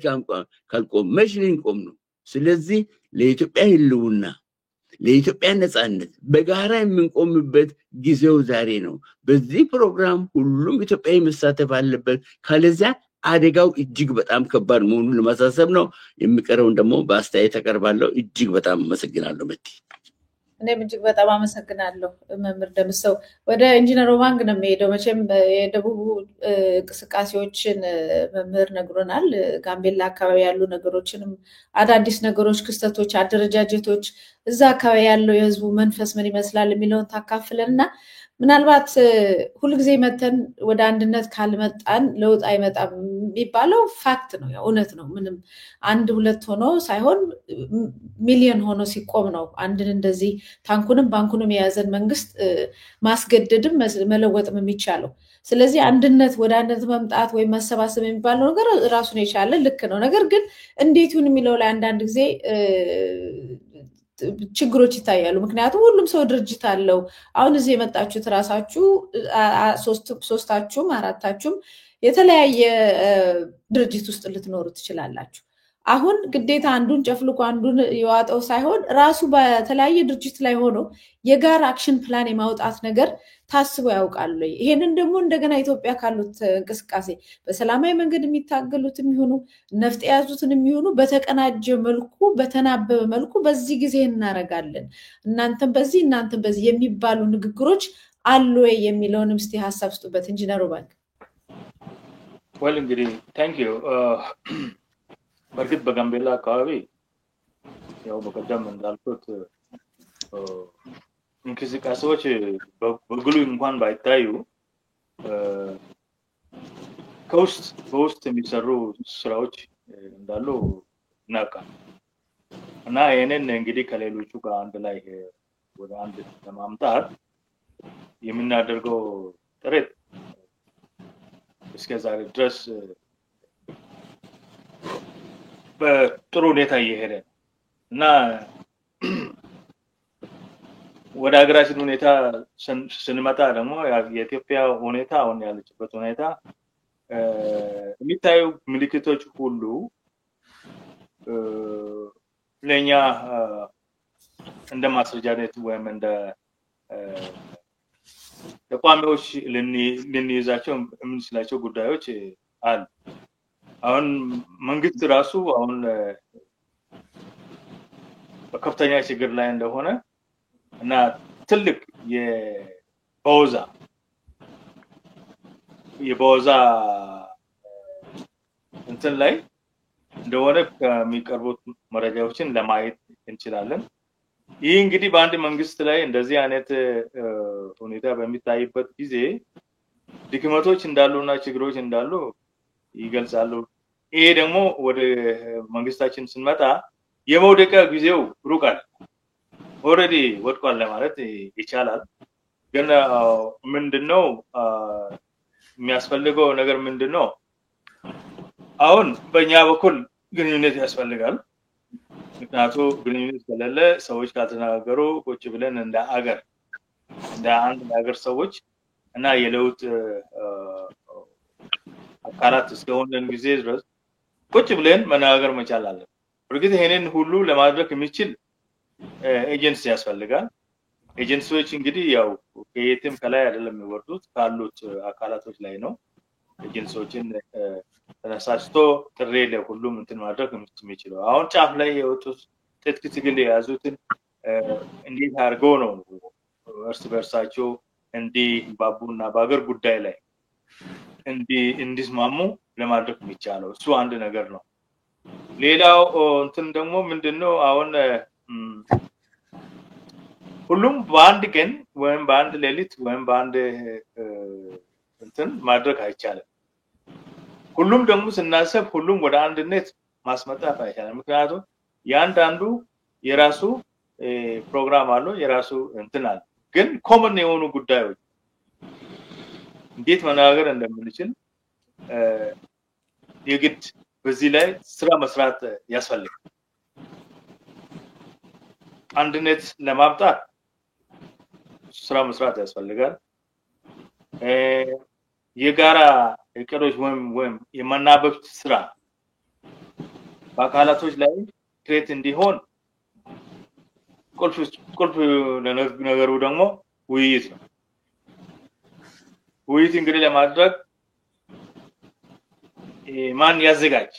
ካልቆም መች ልንቆም ነው? ስለዚህ ለኢትዮጵያ ህልውና፣ ለኢትዮጵያ ነፃነት በጋራ የምንቆምበት ጊዜው ዛሬ ነው። በዚህ ፕሮግራም ሁሉም ኢትዮጵያዊ መሳተፍ አለበት። ካለዚያ አደጋው እጅግ በጣም ከባድ መሆኑን ለማሳሰብ ነው። የሚቀረውን ደግሞ በአስተያየት አቀርባለሁ። እጅግ በጣም አመሰግናለሁ መቲ። እኔም እጅግ በጣም አመሰግናለሁ መምህር ደምሰው። ወደ ኢንጂነር ኦባንግ ነው የሚሄደው። መቼም የደቡብ እንቅስቃሴዎችን መምህር ነግሮናል። ጋምቤላ አካባቢ ያሉ ነገሮችንም አዳዲስ ነገሮች፣ ክስተቶች፣ አደረጃጀቶች እዛ አካባቢ ያለው የህዝቡ መንፈስ ምን ይመስላል የሚለውን ታካፍለንና ምናልባት ሁልጊዜ መተን ወደ አንድነት ካልመጣን ለውጥ አይመጣም የሚባለው ፋክት ነው፣ እውነት ነው። ምንም አንድ ሁለት ሆኖ ሳይሆን ሚሊዮን ሆኖ ሲቆም ነው አንድን እንደዚህ ታንኩንም ባንኩንም የያዘን መንግስት ማስገደድም መለወጥም የሚቻለው። ስለዚህ አንድነት ወደ አንድነት መምጣት ወይም መሰባሰብ የሚባለው ነገር ራሱን የቻለ ልክ ነው። ነገር ግን እንዴት ይሁን የሚለው ላይ አንዳንድ ጊዜ ችግሮች ይታያሉ። ምክንያቱም ሁሉም ሰው ድርጅት አለው። አሁን እዚህ የመጣችሁት ራሳችሁ ሶስታችሁም አራታችሁም የተለያየ ድርጅት ውስጥ ልትኖሩ ትችላላችሁ። አሁን ግዴታ አንዱን ጨፍልቆ አንዱን የዋጠው ሳይሆን ራሱ በተለያየ ድርጅት ላይ ሆኖ የጋራ አክሽን ፕላን የማውጣት ነገር ታስቦ ያውቃሉ። ይሄንን ደግሞ እንደገና ኢትዮጵያ ካሉት እንቅስቃሴ በሰላማዊ መንገድ የሚታገሉትም ይሁኑ ነፍጥ የያዙትን የሚሆኑ በተቀናጀ መልኩ በተናበበ መልኩ በዚህ ጊዜ እናረጋለን እናንተም በዚህ የሚባሉ ንግግሮች አሉ ወይ የሚለውንም እስቲ ሐሳብ ስጡበት ኢንጂነር ኦባንግ። well እንግዲህ thank you በርግጥ በጋምቤላ አካባቢ ያው በቀደም እንዳልኩት እንቅስቃሴዎች በግሉ እንኳን ባይታዩ በውስጥ የሚሰሩ ስራዎች እንዳሉ እናውቃለን እና ይሄንን እንግዲህ ከሌሎቹ ጋር አንድ ላይ ወደ አንድ ለማምጣት የምናደርገው ጥረት እስከ ዛሬ ድረስ በጥሩ ሁኔታ እየሄደ እና ወደ ሀገራችን ሁኔታ ስንመጣ ደግሞ የኢትዮጵያ ሁኔታ አሁን ያለችበት ሁኔታ የሚታዩ ምልክቶች ሁሉ ለኛ እንደ ማስረጃነት ወይም እንደ ተቋሚዎች ልንይዛቸው የምንችላቸው ጉዳዮች አሉ። አሁን መንግስት ራሱ አሁን በከፍተኛ ችግር ላይ እንደሆነ እና ትልቅ የቦዛ እንትን ላይ እንደሆነ ከሚቀርቡት መረጃዎችን ለማየት እንችላለን። ይህ እንግዲህ በአንድ መንግስት ላይ እንደዚህ አይነት ሁኔታ በሚታይበት ጊዜ ድክመቶች እንዳሉና ችግሮች እንዳሉ ይገልጻሉ። ይሄ ደግሞ ወደ መንግስታችን ስንመጣ የመውደቂያ ጊዜው ሩቃል ኦሬዲ ወድቋል ለማለት ይቻላል ግን ምንድነው የሚያስፈልገው ነገር ምንድነው አሁን በእኛ በኩል ግንኙነት ያስፈልጋል ምክንያቱም ግንኙነት ከሌለ ሰዎች ካልተናገሩ ቁጭ ብለን እንደ አገር እንደ አንድ ሀገር ሰዎች እና የለውጥ አካላት እስከሆነን ጊዜ ድረስ ቁጭ ብለን መናገር መቻል አለብን በርግጥ ይሄንን ሁሉ ለማድረግ የሚችል ኤጀንሲ ያስፈልጋል ኤጀንሲዎች እንግዲህ ያው ከየትም ከላይ አይደለም የሚወርዱት ካሉት አካላቶች ላይ ነው ኤጀንሲዎችን ተነሳስቶ ጥሪ ለሁሉም እንትን ማድረግ የሚችለው አሁን ጫፍ ላይ የወጡት ትክክል የያዙትን እንዴት አድርገው ነው እርስ በርሳቸው ባቡና በአገር ጉዳይ ላይ እንዲስማሙ ለማድረግ የሚቻለው እሱ አንድ ነገር ነው ሌላው እንትን ደግሞ ምንድነው አሁን ሁሉም በአንድ ቀን ወይም በአንድ ሌሊት ወይም በአንድ እንትን ማድረግ አይቻልም ሁሉም ደግሞ ስናሰብ ሁሉም ወደ አንድነት ማስመጣት አይቻልም ምክንያቱም ያንዳንዱ የራሱ ፕሮግራም አለው የራሱ እንትን አለ ግን ኮመን የሆኑ ጉዳዮች እንዴት መናገር እንደምንችል የግድ በዚህ ላይ ስራ መስራት ያስፈልጋል አንድነት ለማምጣት ስራ መስራት ያስፈልጋል የጋራ እቅዶች ወይም የማናበብ ስራ በአካላቶች ላይ ክሬት እንዲሆን ቁልፍ ነገሩ ደግሞ ውይይት ነው ውይይት እንግዲህ ለማድረግ ማን ያዘጋጅ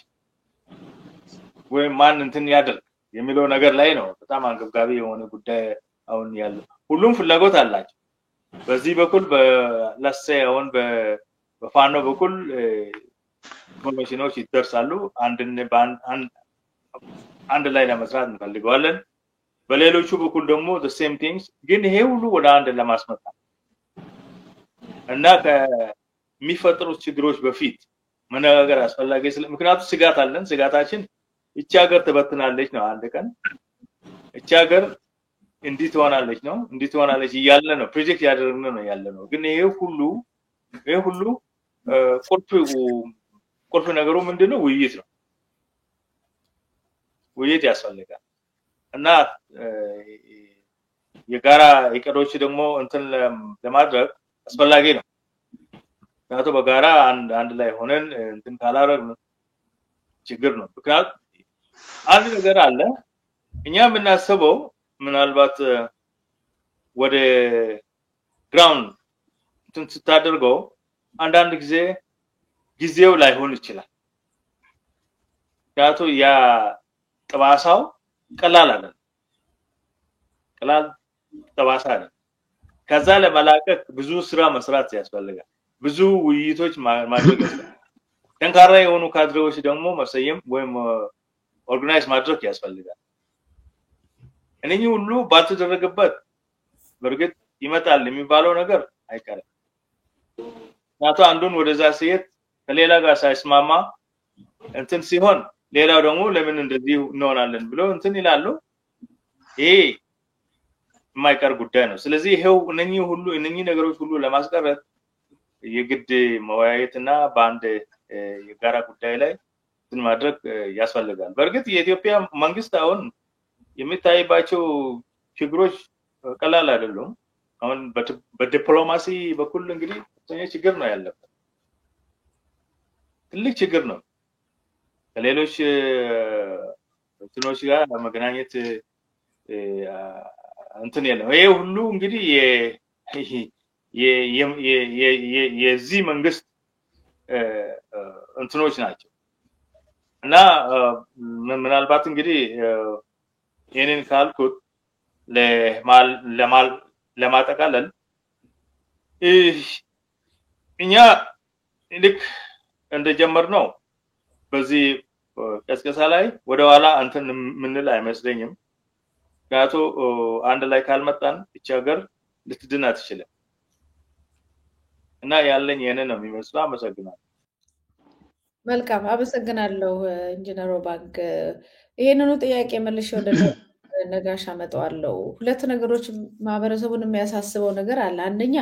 ወይ ማን እንትን ያደርግ የሚለው ነገር ላይ ነው በጣም አንገብጋቢ የሆነ ጉዳይ አሁን ያለው ሁሉም ፍላጎት አላቸው በዚህ በኩል በላሰያውን በፋኖ በኩል ኮሚሽኖች ይደርሳሉ አንድ ላይ ለመስራት እንፈልጋለን በሌሎቹ በኩል ደግሞ the same things ግን ይሄ ሁሉ ወደ አንድ ለማስመጣት እና ከሚፈጥሩ ችግሮች በፊት መነጋገር አስፈላጊ ምክንያቱም ስጋት አለን ስጋታችን እቺ ሀገር ተበትናለች ነው አንድ ቀን እቺ ሀገር እንዲህ ትሆናለች እያለ ነው ፕሮጀክት ያደረግነው ነው ያለ ነው ግን ይሄ ሁሉ ቁልፍ ነገሩ ምንድነው ውይይት ነው ውይይት ያስፈልጋል እና የጋራ እቅዶች ደግሞ እንትን ለማድረግ አስፈላጊ ነው ምክንያቱም በጋራ አንድ ላይ ሆነን እንትን ካላረግን ችግር ነው ምክንያቱም አንድ ነገር አለ እኛ የምናስበው ምናልባት ወደ ግራውንድ እንትን ስታደርገው አንዳንድ ጊዜው ላይሆን ይችላል ምክንያቱም ያ ጠባሳው ቀላል ጠባሳ አይደለም ከዛ ለመላቀቅ ብዙ ስራ መስራት ያስፈልጋል ብዙ ውይይቶች ማድረግ ጠንካራ የሆኑ ካድሬዎች ደግሞ መሰየም ወይም ኦርጋናይዝ ማድረግ ያስፈልጋል እነኚህ ሁሉ ባልተደረገበት በርግጥ ይመጣል የሚባለው ነገር አይቀርም ናቶ አንዱን ወደዛ ሲየት ከሌላ ጋር ሳይስማማ እንትን ሲሆን ሌላው ደግሞ ለምን እንደዚህ እንሆናለን ብሎ እንትን ይላሉ ይሄ የማይቀር ጉዳይ ነው ስለዚህ ይሄው እነኚህ ነገሮች ሁሉ ለማስቀረት የግድ መወያየትና በአንድ የጋራ ጉዳይ ላይ እንትን ማድረግ ያስፈልጋል በርግጥ የኢትዮጵያ መንግስት አሁን የሚታይባቸው ችግሮች ቀላል አይደሉም አሁን በዲፕሎማሲ በኩል እንግዲህ ችግር ነው ያለበት ትልቅ ችግር ነው ከሌሎች እንትኖች ጋር መገናኘት እንትን ያለው ይሄ ሁሉ እንግዲህ የዚህ መንግስት እንትኖች ናቸው እና ምናልባት እንግዲህ ይሄንን ካልኩት ለማጠቃለል እኛ ልክ እንደጀመርነው በዚህ ቀስቀሳ ላይ ወደ ኋላ እንትን ምንል አይመስለኝም ምክንያቱም አንድ ላይ ካልመጣን እቺ ሀገር ልትድን አትችልም እና ያለኝ የኔ ነው የሚመስለው አመሰግናለሁ መልካም አመሰግናለሁ ኢንጂነር ባንክ። ይሄንኑ ጥያቄ መልሼ ወደ ነጋሽ አመጣዋለሁ። ሁለት ነገሮች ማህበረሰቡን የሚያሳስበው ነገር አለ። አንደኛ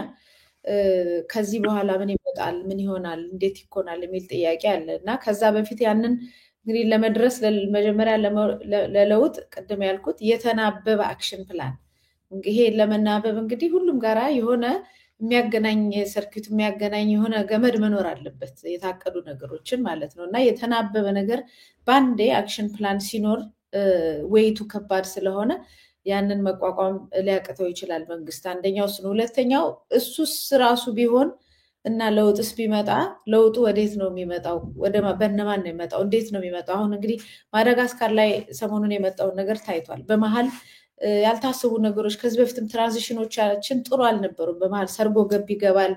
ከዚህ በኋላ ምን ይመጣል፣ ምን ይሆናል፣ እንዴት ይኮናል የሚል ጥያቄ አለ እና ከዛ በፊት ያንን እንግዲህ ለመድረስ መጀመሪያ ለለውጥ ቅድም ያልኩት የተናበበ አክሽን ፕላን ይሄ ለመናበብ እንግዲህ ሁሉም ጋራ የሆነ የሚያገናኝ ሰርኪት የሚያገናኝ የሆነ ገመድ መኖር አለበት የታቀዱ ነገሮችን ማለት ነው እና የተናበበ ነገር ባንዴ አክሽን ፕላን ሲኖር ወይቱ ከባድ ስለሆነ ያንን መቋቋም ሊያቅተው ይችላል መንግስት። አንደኛው እሱ ነው። ሁለተኛው እሱስ ራሱ ቢሆን እና ለውጥስ ቢመጣ ለውጡ ወዴት ነው የሚመጣው? በእነማን ነው የሚመጣው? እንዴት ነው የሚመጣው? አሁን እንግዲህ ማዳጋስካር ላይ ሰሞኑን የመጣውን ነገር ታይቷል። በመሀል ያልታሰቡ ነገሮች ከዚህ በፊትም ትራንዚሽኖቻችን ጥሩ አልነበሩም። በመሀል ሰርጎ ገብ ይገባል፣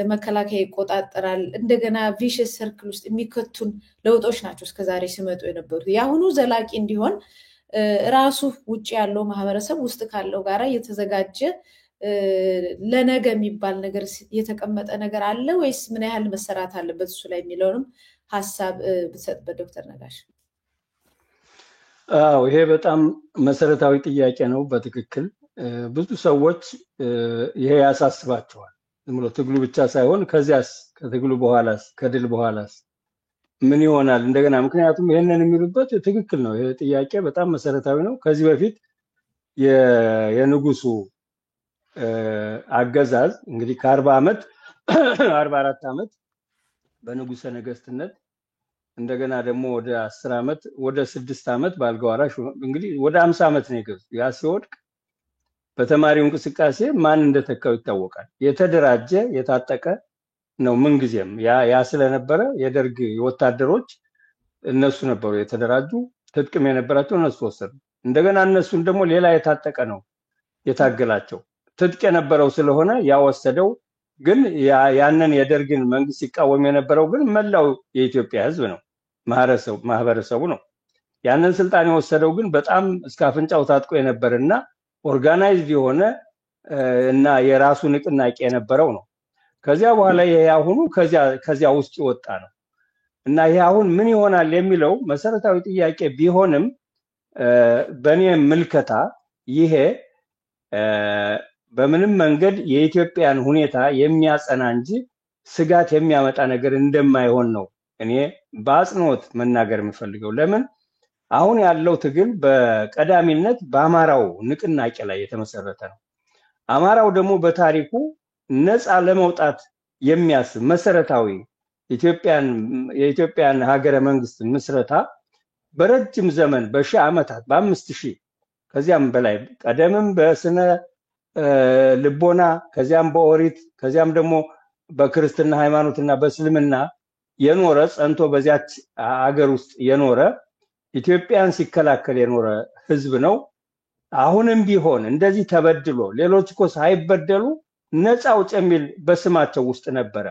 መከላከያ ይቆጣጠራል። እንደገና ቪሽስ ሰርክል ውስጥ የሚከቱን ለውጦች ናቸው እስከዛሬ ሲመጡ የነበሩት። የአሁኑ ዘላቂ እንዲሆን ራሱ ውጭ ያለው ማህበረሰብ ውስጥ ካለው ጋራ የተዘጋጀ ለነገ የሚባል ነገር የተቀመጠ ነገር አለ ወይስ ምን ያህል መሰራት አለበት እሱ ላይ የሚለውንም ሀሳብ ብትሰጥበት ዶክተር ነጋሽ። አዎ ይሄ በጣም መሰረታዊ ጥያቄ ነው። በትክክል ብዙ ሰዎች ይሄ ያሳስባቸዋል። ዝም ብሎ ትግሉ ብቻ ሳይሆን ከዚያስ ከትግሉ በኋላስ ከድል በኋላስ ምን ይሆናል እንደገና። ምክንያቱም ይሄንን የሚሉበት ትክክል ነው። ይሄ ጥያቄ በጣም መሰረታዊ ነው። ከዚህ በፊት የንጉሱ አገዛዝ እንግዲህ ከ40 ዓመት 44 ዓመት በንጉሰ ነገስትነት እንደገና ደግሞ ወደ 10 ዓመት ወደ 6 ዓመት በአልጋ ወራሽ እንግዲህ ወደ 50 ዓመት ነው የገዙ። ያ ሲወድቅ በተማሪው እንቅስቃሴ ማን እንደተካው ይታወቃል። የተደራጀ የታጠቀ ነው ምንጊዜም ያ ስለነበረ የደርግ ወታደሮች እነሱ ነበሩ የተደራጁ፣ ትጥቅም የነበራቸው እነሱ ወሰዱ። እንደገና እነሱን ደግሞ ሌላ የታጠቀ ነው የታገላቸው። ትጥቅ የነበረው ስለሆነ ያወሰደው ግን ያንን የደርግን መንግስት ሲቃወም የነበረው ግን መላው የኢትዮጵያ ህዝብ ነው፣ ማህበረሰቡ ነው። ያንን ስልጣን የወሰደው ግን በጣም እስከ አፍንጫው ታጥቆ የነበረና ኦርጋናይዝድ የሆነ እና የራሱ ንቅናቄ የነበረው ነው። ከዚያ በኋላ ይሄ አሁኑ ከዚያ ውስጥ ይወጣ ነው እና ይሄ አሁን ምን ይሆናል የሚለው መሰረታዊ ጥያቄ ቢሆንም በእኔ ምልከታ ይሄ በምንም መንገድ የኢትዮጵያን ሁኔታ የሚያጸና እንጂ ስጋት የሚያመጣ ነገር እንደማይሆን ነው እኔ በአጽንኦት መናገር የምፈልገው። ለምን አሁን ያለው ትግል በቀዳሚነት በአማራው ንቅናቄ ላይ የተመሰረተ ነው። አማራው ደግሞ በታሪኩ ነፃ ለመውጣት የሚያስብ መሰረታዊ የኢትዮጵያን ሀገረ መንግስት ምስረታ በረጅም ዘመን በሺህ ዓመታት በ5000 ከዚያም በላይ ቀደምም በስነ ልቦና ከዚያም በኦሪት ከዚያም ደግሞ በክርስትና ሃይማኖትና በእስልምና የኖረ ጸንቶ በዚያች ሀገር ውስጥ የኖረ ኢትዮጵያን ሲከላከል የኖረ ህዝብ ነው። አሁንም ቢሆን እንደዚህ ተበድሎ ሌሎች እኮ ሳይበደሉ ነፃ አውጭ የሚል በስማቸው ውስጥ ነበረ።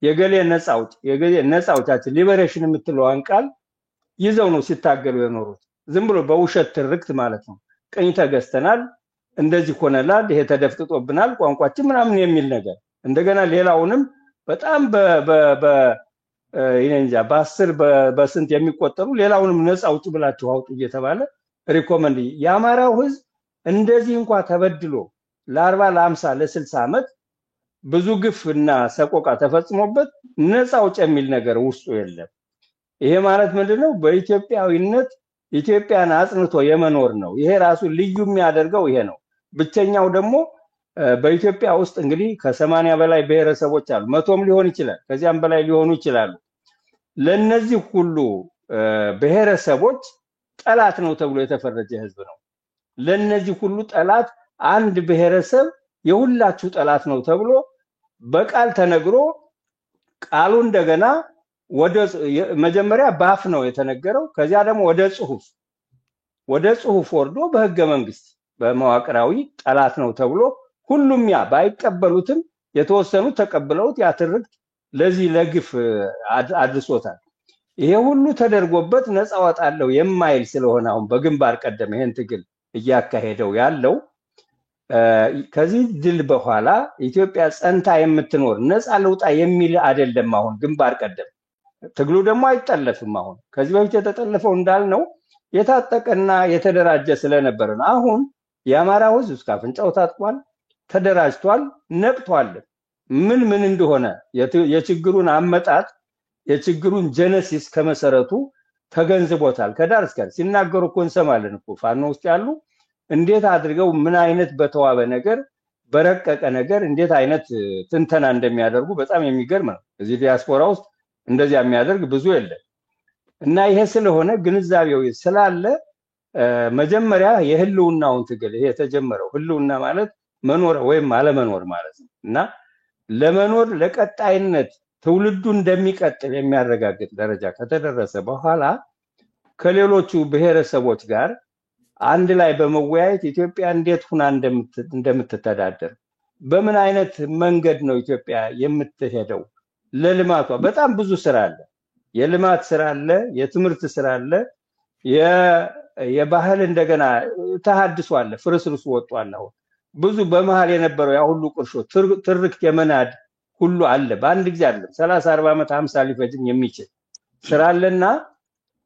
የገሌ ነፃ አውጭ የገሌ ነፃ አውጫችን ሊበሬሽን የምትለዋን ቃል ይዘው ነው ሲታገሉ የኖሩት። ዝም ብሎ በውሸት ትርክት ማለት ነው። ቀኝ ተገዝተናል፣ እንደዚህ ሆነላል፣ ይሄ ተደፍጥጦብናል፣ ቋንቋችን ምናምን የሚል ነገር እንደገና ሌላውንም በጣም ይነንጃ በ10 በስንት የሚቆጠሩ ሌላውንም ነፃ አውጭ ብላችሁ አውጡ እየተባለ ሪኮመንድ የአማራው ህዝብ እንደዚህ እንኳን ተበድሎ ለ40 ለ50 ለ60 ዓመት ብዙ ግፍና ሰቆቃ ተፈጽሞበት ነፃ አውጭ የሚል ነገር ውስጡ የለም። ይሄ ማለት ምንድነው? በኢትዮጵያዊነት ኢትዮጵያን አጽንቶ የመኖር ነው። ይሄ ራሱ ልዩ የሚያደርገው ይሄ ነው። ብቸኛው ደግሞ በኢትዮጵያ ውስጥ እንግዲህ ከ80 በላይ ብሔረሰቦች አሉ። 100ም ሊሆን ይችላል፣ ከዚያም በላይ ሊሆኑ ይችላሉ። ለነዚህ ሁሉ ብሔረሰቦች ጠላት ነው ተብሎ የተፈረጀ ህዝብ ነው። ለነዚህ ሁሉ ጠላት አንድ ብሔረሰብ የሁላችሁ ጠላት ነው ተብሎ በቃል ተነግሮ ቃሉ እንደገና ወደ መጀመሪያ ባፍ ነው የተነገረው። ከዚያ ደግሞ ወደ ጽሁፍ ወርዶ በህገ መንግስት በመዋቅራዊ ጠላት ነው ተብሎ ሁሉም ያ ባይቀበሉትም የተወሰኑት ተቀብለውት ያትርክት ለዚህ ለግፍ አድርሶታል። ይሄ ሁሉ ተደርጎበት ነፃ ወጣለው የማይል ስለሆነ አሁን በግንባር ቀደም ይሄን ትግል እያካሄደው ያለው ከዚህ ድል በኋላ ኢትዮጵያ ጸንታ የምትኖር ነፃ ለውጣ የሚል አይደለም። አሁን ግንባር ቀደም ትግሉ ደግሞ አይጠለፍም። አሁን ከዚህ በፊት የተጠለፈው እንዳልነው የታጠቀና የተደራጀ ስለነበረ ነው። አሁን የአማራ ህዝብ እስከ አፍንጫው ታጥቋል፣ ተደራጅቷል፣ ነቅቷል። ምን እንደሆነ የችግሩን አመጣጥ የችግሩን ጀነሲስ ከመሰረቱ ተገንዝቦታል። ከዳር እስከ ዳር ሲናገሩ እኮ እንሰማለን እኮ ፋኖ ውስጥ ያሉ እንዴት አድርገው ምን አይነት በተዋበ ነገር በረቀቀ ነገር እንዴት አይነት ትንተና እንደሚያደርጉ በጣም የሚገርም ነው። እዚህ ዲያስፖራ ውስጥ እንደዚያ የሚያደርግ ብዙ የለም እና ይሄ ስለሆነ ግንዛቤው ስላለ መጀመሪያ የህልውናውን ትግል ይሄ የተጀመረው ህልውና ማለት መኖር ወይም አለመኖር ማለት ነው እና ለመኖር ለቀጣይነት ትውልዱ እንደሚቀጥል የሚያረጋግጥ ደረጃ ከተደረሰ በኋላ ከሌሎቹ ብሔረሰቦች ጋር አንድ ላይ በመወያየት ኢትዮጵያ እንዴት ሁና እንደምትተዳደር በምን አይነት መንገድ ነው ኢትዮጵያ የምትሄደው ለልማቷ በጣም ብዙ ስራ አለ። የልማት ስራ አለ፣ የትምህርት ስራ አለ፣ የባህል እንደገና ተሐድሶ አለ። ፍርስርሱ ወጥቷል። አሁን ብዙ በመሃል የነበረው ያ ሁሉ ቁርሾ ትርክት የመናድ ሁሉ አለ። በአንድ ጊዜ አይደለም 30 40 ዓመት 50 ሊፈጅም የሚችል ስራ አለና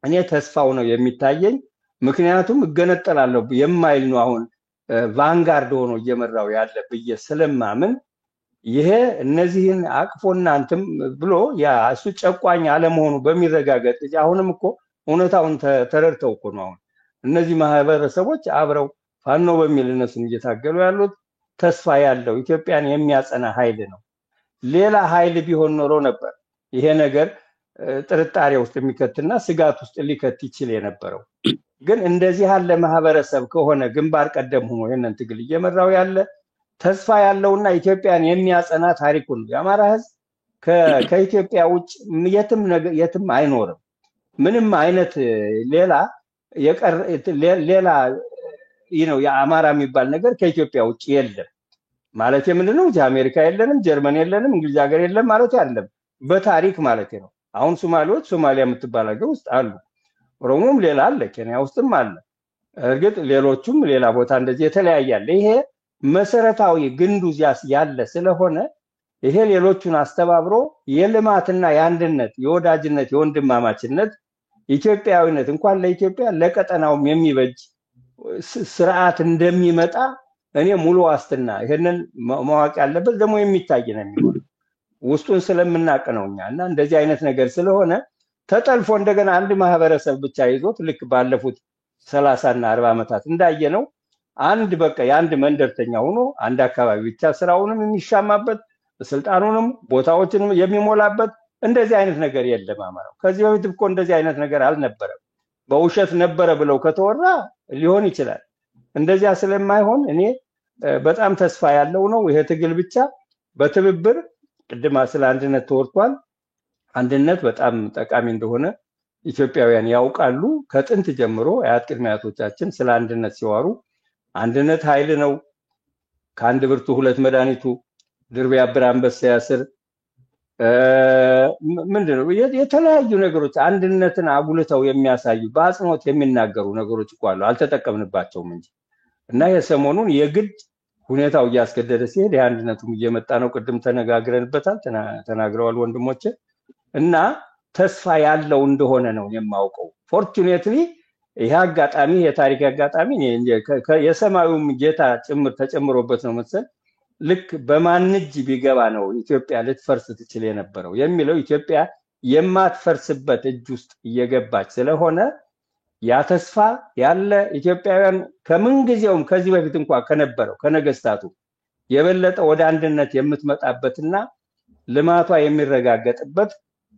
እኔ ተስፋው ነው የሚታየኝ። ምክንያቱም እገነጠላለሁ የማይል ነው አሁን ቫንጋርድ ሆኖ እየመራው ያለ ብዬ ስለማምን ይሄ እነዚህን አቅፎና አንተም ብሎ ያ እሱ ጨቋኝ አለመሆኑ በሚረጋገጥ አሁንም እኮ እውነታውን ተረድተው እኮ ነው አሁን እነዚህ ማህበረሰቦች አብረው ፋኖ በሚል እነሱን እየታገሉ ያሉት ተስፋ ያለው ኢትዮጵያን የሚያጸና ኃይል ነው። ሌላ ኃይል ቢሆን ኖሮ ነበር ይሄ ነገር ጥርጣሬ ውስጥ የሚከትና ስጋት ውስጥ ሊከት ይችል የነበረው። ግን እንደዚህ ያለ ማህበረሰብ ከሆነ ግንባር ቀደም ሆኖ የነን ትግል እየመራው ያለ ተስፋ ያለውና ኢትዮጵያን የሚያጸና ታሪኩን የአማራ ህዝብ ከኢትዮጵያ ውጭ የትም አይኖርም። ምንም አይነት ሌላ የአማራ የሚባል ነገር ከኢትዮጵያ ውጭ የለም ማለት ምንድነው? አሜሪካ የለንም፣ ጀርመን የለንም፣ እንግሊዝ ሀገር የለም ማለት አይደለም። በታሪክ ማለት ነው። አሁን ሶማሌዎች ሶማሊያ የምትባል ሀገር ውስጥ አሉ። ኦሮሞም ሌላ አለ፣ ኬንያ ውስጥም አለ። እርግጥ ሌሎቹም ሌላ ቦታ እንደዚህ የተለያየ አለ። ይሄ መሰረታዊ ግንዱ ያለ ስለሆነ ይሄ ሌሎቹን አስተባብሮ የልማትና የአንድነት የወዳጅነት የወንድማማችነት ኢትዮጵያዊነት እንኳን ለኢትዮጵያ ለቀጠናውም የሚበጅ ስርዓት እንደሚመጣ እኔ ሙሉ ዋስትና ይሄንን ማወቅ ያለበት ደግሞ የሚታይ ነው የሚሆነው ውስጡን ስለምናቅ ነውኛ እና እንደዚህ አይነት ነገር ስለሆነ ተጠልፎ እንደገና አንድ ማህበረሰብ ብቻ ይዞት ልክ ባለፉት 30 እና 40 ዓመታት እንዳየነው አንድ በቃ የአንድ መንደርተኛ ሆኖ አንድ አካባቢ ብቻ ስራውንም የሚሻማበት ስልጣኑንም ቦታዎችንም የሚሞላበት እንደዚህ አይነት ነገር የለም አማራው። ከዚህ በፊት እኮ እንደዚህ አይነት ነገር አልነበረም። በውሸት ነበረ ብለው ከተወራ ሊሆን ይችላል። እንደዚያ ስለማይሆን እኔ በጣም ተስፋ ያለው ነው ይሄ ትግል ብቻ በትብብር ቅድማ ስለ አንድነት ተወርቷል። አንድነት በጣም ጠቃሚ እንደሆነ ኢትዮጵያውያን ያውቃሉ። ከጥንት ጀምሮ አያት ቅድመ አያቶቻችን ስለ አንድነት ሲዋሩ አንድነት ኃይል ነው፣ ከአንድ ብርቱ ሁለት መድኃኒቱ፣ ድር ቢያብር አንበሳ ያስር ምንድነው የተለያዩ ነገሮች አንድነትን አጉልተው የሚያሳዩ በአጽንኦት የሚናገሩ ነገሮች እኮ አሉ። አልተጠቀምንባቸውም እንጂ እና የሰሞኑን የግድ ሁኔታው እያስገደደ ሲሄድ የአንድነቱም እየመጣ ነው። ቅድም ተነጋግረንበታል፣ ተናግረዋል ወንድሞቼ እና ተስፋ ያለው እንደሆነ ነው የማውቀው። ፎርቹኔትሊ ይሄ አጋጣሚ የታሪክ አጋጣሚ የሰማዩም ጌታ ጭምር ተጨምሮበት ነው መሰል ልክ በማንጅ ቢገባ ነው ኢትዮጵያ ልትፈርስ ትችል የነበረው የሚለው ኢትዮጵያ የማትፈርስበት እጅ ውስጥ እየገባች ስለሆነ ያ ተስፋ ያለ ኢትዮጵያውያን ከምን ጊዜውም ከዚህ በፊት እንኳን ከነበረው ከነገስታቱ የበለጠ ወደ አንድነት የምትመጣበትና ልማቷ የሚረጋገጥበት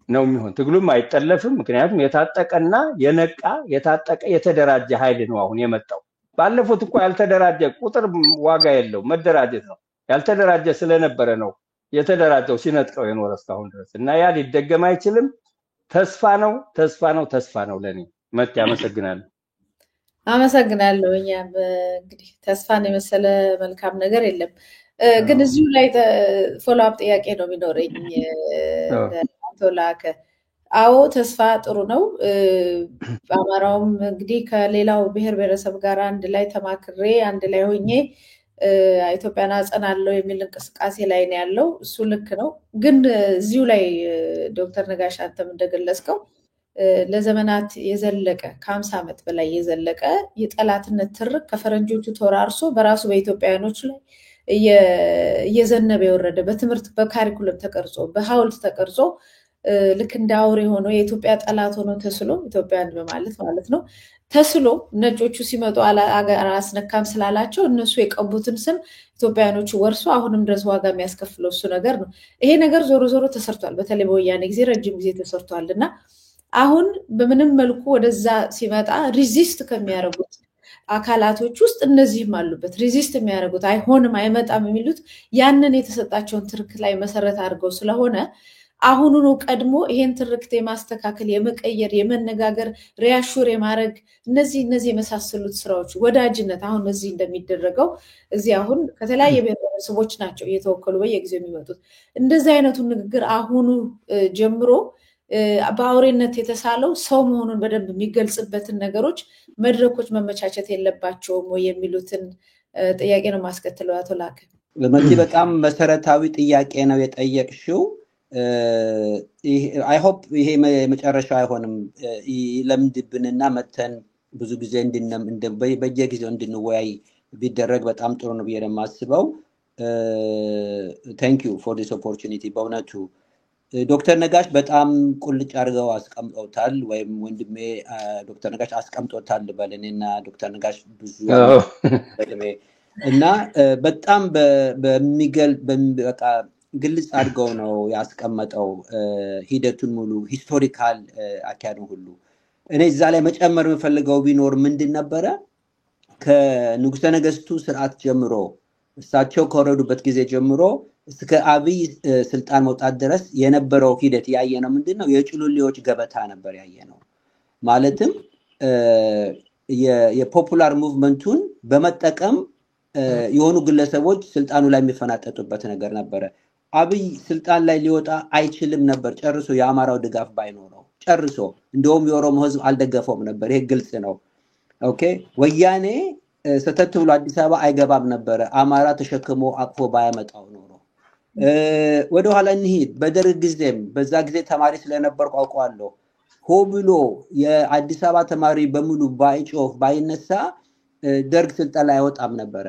ነው የሚሆን። ትግሉም አይጠለፍም። ምክንያቱም የታጠቀና የነቃ የታጠቀ የተደራጀ ኃይል ነው አሁን የመጣው። ባለፉት እንኳን ያልተደራጀ ቁጥር ዋጋ የለው መደራጀት ነው። ያልተደራጀ ስለነበረ ነው የተደራጀው ሲነጥቀው የኖረ እስካሁን ድረስ እና ያ ሊደገም አይችልም። ተስፋ ነው ለኔ መጥ ያመሰግናለሁ። አመሰግናለሁ። እኛም እንግዲህ ተስፋን የመሰለ መልካም ነገር የለም። ግን እዚሁ ላይ ፎሎ አፕ ጥያቄ ነው የሚኖረኝ አቶ ላከ። አዎ ተስፋ ጥሩ ነው። በአማራውም እንግዲህ ከሌላው ብሔር ብሔረሰብ ጋር አንድ ላይ ተማክሬ አንድ ላይ ሆኜ ኢትዮጵያን አጸናለሁ የሚል እንቅስቃሴ ላይ ነው ያለው። እሱ ልክ ነው። ግን እዚሁ ላይ ዶክተር ነጋሽ አንተም እንደገለጽከው ለዘመናት የዘለቀ ከ50 ዓመት በላይ የዘለቀ የጠላትነት ትርክ ከፈረንጆቹ ተወራርሶ በራሱ በኢትዮጵያውያኖች ላይ እየዘነበ የወረደ በትምህርት በካሪኩለም ተቀርጾ በሐውልት ተቀርጾ ልክ እንደ አውሬ ሆኖ የኢትዮጵያ ጠላት ሆኖ ተስሎ ኢትዮጵያን በማለት ማለት ነው ተስሎ ነጮቹ ሲመጡ አስነካም ስላላቸው እነሱ የቀቡትን ስም ኢትዮጵያኖቹ ወርሶ አሁንም ድረስ ዋጋ የሚያስከፍለው እሱ ነገር ነው። ይሄ ነገር ዞሮ ዞሮ ተሰርቷል። በተለይ በወያኔ ጊዜ ረጅም ጊዜ ተሰርቷልና አሁን በምንም መልኩ ወደዛ ሲመጣ ሪዚስት ከሚያደርጉት አካላቶች ውስጥ እነዚህም አሉበት። ሪዚስት የሚያደርጉት አይሆንም አይመጣም የሚሉት ያንን የተሰጣቸውን ትርክ ላይ መሰረት አድርገው ስለሆነ አሁኑኑ ቀድሞ ይሄን ትርክት የማስተካከል የመቀየር የመነጋገር ሪያሹር የማድረግ እነዚህ የመሳሰሉት ስራዎች ወዳጅነት አሁን እዚህ እንደሚደረገው እዚህ አሁን ከተለያየ ብሔረሰቦች ናቸው እየተወከሉ በየጊዜው የሚመጡት እንደዚህ አይነቱ ንግግር አሁኑ ጀምሮ በአውሬነት የተሳለው ሰው መሆኑን በደንብ የሚገልጽበትን ነገሮች መድረኮች መመቻቸት የለባቸውም ወይ የሚሉትን ጥያቄ ነው ማስከተለው። አቶ ላከ ለመቲ በጣም መሰረታዊ ጥያቄ ነው የጠየቅሽው። I hope ይሄ መጨረሻው አይሆንም ለምድብንና መተን ብዙ ጊዜ በየጊዜው እንድንወያይ ቢደረግ በጣም ጥሩ ነው ብዬ የማስበው። Thank you for this opportunity በእውነቱ ዶክተር ነጋሽ በጣም ቁልጭ አድርገው አስቀምጠውታል ወይም ወንድሜ ዶክተር ነጋሽ አስቀምጦታል በለኔና ዶክተር ነጋሽ ብዙ እና በጣም በቃ ግልጽ አድርገው ነው ያስቀመጠው ሂደቱን ሙሉ ሂስቶሪካል አካሄዱ ሁሉ። እኔ እዛ ላይ መጨመር የምፈልገው ቢኖር ምንድን ነበረ ከንጉሠ ነገሥቱ ስርዓት ጀምሮ እሳቸው ከወረዱበት ጊዜ ጀምሮ እስከ አብይ ስልጣን መውጣት ድረስ የነበረው ሂደት ያየነው ምንድነው የጭሉሌዎች ገበታ ነበር ያየነው። ማለትም የፖፑላር ሙቭመንቱን በመጠቀም የሆኑ ግለሰቦች ስልጣኑ ላይ የሚፈናጠጡበት ነገር ነበረ። አብይ ስልጣን ላይ ሊወጣ አይችልም ነበር ጨርሶ የአማራው ድጋፍ ባይኖረው ጨርሶ እንደውም የኦሮሞ ህዝብ አልደገፈውም ነበር። ይሄ ግልጽ ነው። ኦኬ ወያኔ ሰተት ብሎ አዲስ አበባ አይገባም ነበር አማራ ተሸክሞ አቅፎ ባያመጣው ኖሮ። ወደ ኋላ እንሂድ። በደርግ ጊዜም በዛ ጊዜ ተማሪ ስለነበርኩ አውቀዋለሁ። ሆ ብሎ የአዲስ አበባ ተማሪ በሙሉ ባይጮህ ባይነሳ ደርግ ስልጣን ላይ አይወጣም ነበረ።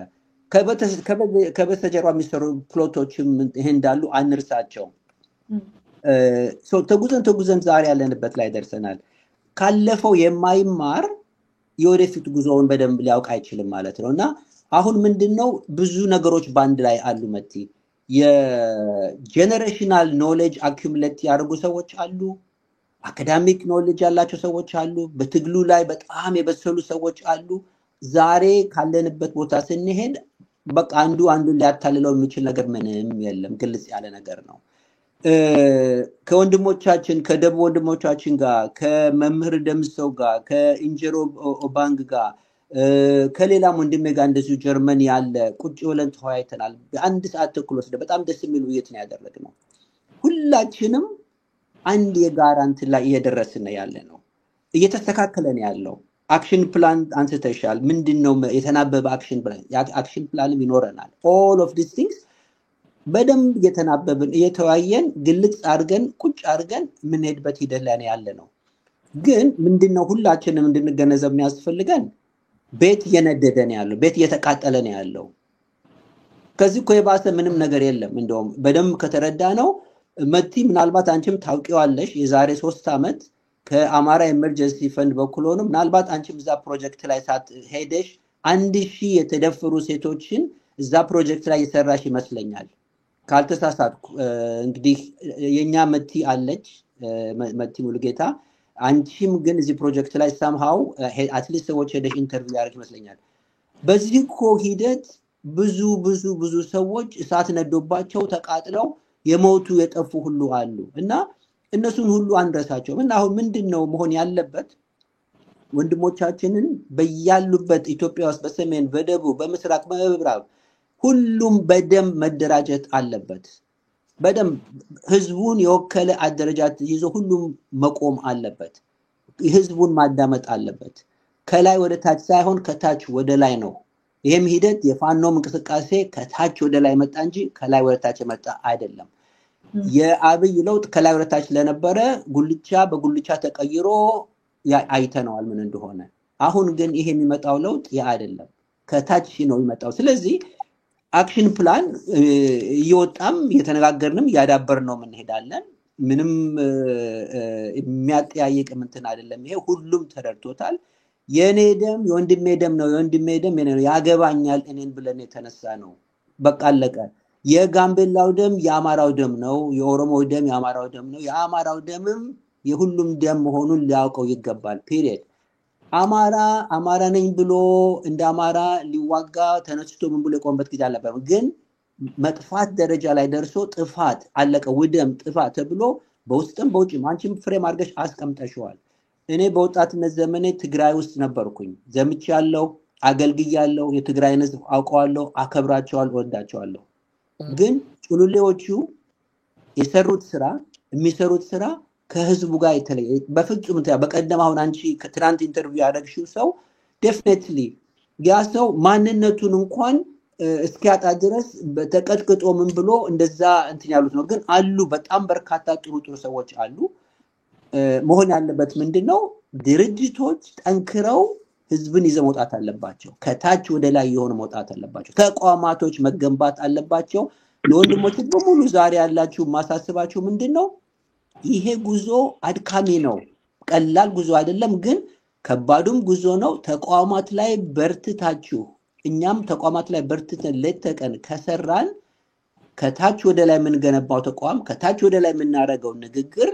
ከበስተጀርባ የሚሰሩ ፕሎቶችም ይሄ እንዳሉ አንርሳቸው። ተጉዘን ዛሬ ያለንበት ላይ ደርሰናል። ካለፈው የማይማር የወደፊት ጉዞውን በደንብ ሊያውቅ አይችልም ማለት ነው። እና አሁን ምንድነው ብዙ ነገሮች ባንድ ላይ አሉ መቲ። የጄነሬሽናል ኖሌጅ አኩሙሌት ያደርጉ ሰዎች አሉ። አካዳሚክ ኖሌጅ ያላቸው ሰዎች አሉ። በትግሉ ላይ በጣም የበሰሉ ሰዎች አሉ። ዛሬ ካለንበት ቦታ ስንሄድ በቃ አንዱን ሊያታልለው የሚችል ነገር ምንም የለም። ግልጽ ያለ ነገር ነው። ከወንድሞቻችን ከደቡብ ወንድሞቻችን ጋር ከመምህር ደምሰው ጋር ከኢንጀሮ ኦባንግ ጋር ከሌላም ወንድሜ ጋር እንደዚሁ ጀርመን ያለ ቁጭ ብለን ተወያይተናል። በአንድ ሰዓት ተኩል ወስደ በጣም ደስ የሚል ውይይት ነው ያደረግነው። ሁላችንም አንድ የጋራ እንትን ላይ እየደረስን ያለ ነው። እየተስተካከለ ነው ያለው። አክሽን ፕላን አንስተሻል። ምንድነው የተናበበ አክሽን ፕላን? አክሽን ፕላንም ይኖረናል። all of these things በደንብ እየተናበብን እየተወያየን ግልጽ አድርገን ቁጭ አድርገን የምንሄድበት ሂደት ላይ ያለ ነው። ግን ምንድነው ሁላችንም እንድንገነዘብ የሚያስፈልገን ቤት እየነደደ ነው ያለው፣ ቤት እየተቃጠለ ነው ያለው። ከዚህ እኮ የባሰ ምንም ነገር የለም። እንደውም በደንብ ከተረዳ ነው መቲ ምናልባት አንቺም ታውቂዋለሽ የዛሬ 3 ዓመት ከአማራ ኤመርጀንሲ ፈንድ በኩል ሆኖ ምናልባት አንቺም እዛ ፕሮጀክት ላይ ሄደሽ 1000 የተደፈሩ ሴቶችን እዛ ፕሮጀክት ላይ የሰራሽ ይመስለኛል ካልተሳሳትኩ። እንግዲህ የኛ መቲ አለች መቲ ሙሉጌታ፣ አንቺም ግን እዚህ ፕሮጀክት ላይ somehow አትሊስት ሰዎች ሄደሽ ኢንተርቪው ያደርግ ይመስለኛል። በዚህ እኮ ሂደት ብዙ ሰዎች እሳት ነዶባቸው ተቃጥለው የሞቱ የጠፉ ሁሉ አሉ እና እነሱን ሁሉ አንረሳቸውም። እና አሁን ምንድነው መሆን ያለበት? ወንድሞቻችንን በያሉበት ኢትዮጵያ ውስጥ በሰሜን በደቡብ በምስራቅ በምዕራብ ሁሉም በደም መደራጀት አለበት። በደም ህዝቡን የወከለ አደረጃጀት ይዞ ሁሉም መቆም አለበት። ህዝቡን ማዳመጥ አለበት። ከላይ ወደ ታች ሳይሆን ከታች ወደ ላይ ነው። ይሄም ሂደት የፋኖም እንቅስቃሴ ከታች ወደ ላይ መጣ እንጂ ከላይ ወደ ታች መጣ አይደለም። የአብይ ለውጥ ከላይ ወደታች ለነበረ ጉልቻ በጉልቻ ተቀይሮ አይተነዋል ምን እንደሆነ። አሁን ግን ይሄ የሚመጣው ለውጥ ያ አይደለም፣ ከታች ነው የሚመጣው። ስለዚህ አክሽን ፕላን እየወጣም እየተነጋገርንም እያዳበርነው እንሄዳለን። ምንም የሚያጠያይቅ እንትን አይደለም። ይሄ ሁሉም ተረድቶታል። የኔ ደም የወንድሜ ደም ነው፣ የወንድሜ ደም የኔ ነው፣ ያገባኛል እኔን ብለን የተነሳ ነው። በቃ አለቀ። የጋምቤላው ደም የአማራው ደም ነው፣ የኦሮሞው ደም የአማራው ደም ነው፣ የአማራው ደምም የሁሉም ደም መሆኑን ሊያውቀው ይገባል። ፒሪየድ። አማራ ነኝ ብሎ እንደ አማራ ሊዋጋ ተነስቶ ምን ብሎ የቆመበት ጊዜ አልነበረም። ግን መጥፋት ደረጃ ላይ ደርሶ ጥፋት አለቀ፣ ውደም ጥፋ ተብሎ በውስጥም በውጭም አንቺም ፍሬም አድርገሽ አስቀምጠሽዋል። እኔ በወጣትነት ዘመኔ ትግራይ ውስጥ ነበርኩኝ፣ ዘምቻለሁ፣ አገልግያለሁ። የትግራይን ህዝብ አውቀዋለሁ፣ አከብራቸዋለሁ፣ ወዳቸዋለሁ። ግን ጩሉሌዎቹ የሚሰሩት ስራ ከህዝቡ ጋር የተለየ በፍጹም። በቀደም አሁን አንቺ ትናንት ኢንተርቪው ያደረግሽው ሰው ዴፊኔትሊ ያ ሰው ማንነቱን እንኳን እስኪያጣ ድረስ ተቀጥቅጦ ምን ብሎ እንደዛ እንትን ያሉት ነው። ግን አሉ በጣም በርካታ ጥሩ ሰዎች አሉ። መሆን ያለበት ምንድነው? ድርጅቶች ጠንክረው ህዝብን ይዘው መውጣት አለባቸው። ከታች ወደ ላይ የሆነ መውጣት አለባቸው። ተቋማቶች መገንባት አለባቸው። ለወንድሞች በሙሉ ዛሬ ያላችሁ ማሳስባችሁ ምንድነው? ይሄ ጉዞ አድካሚ ነው፣ ቀላል ጉዞ አይደለም። ግን ከባዱም ጉዞ ነው። ተቋማት ላይ በርትታችሁ፣ እኛም ተቋማት ላይ በርትተን ሌት ተቀን ከሰራን ከታች ወደ ላይ የምንገነባው ተቋም፣ ከታች ወደ ላይ የምናደርገው ንግግር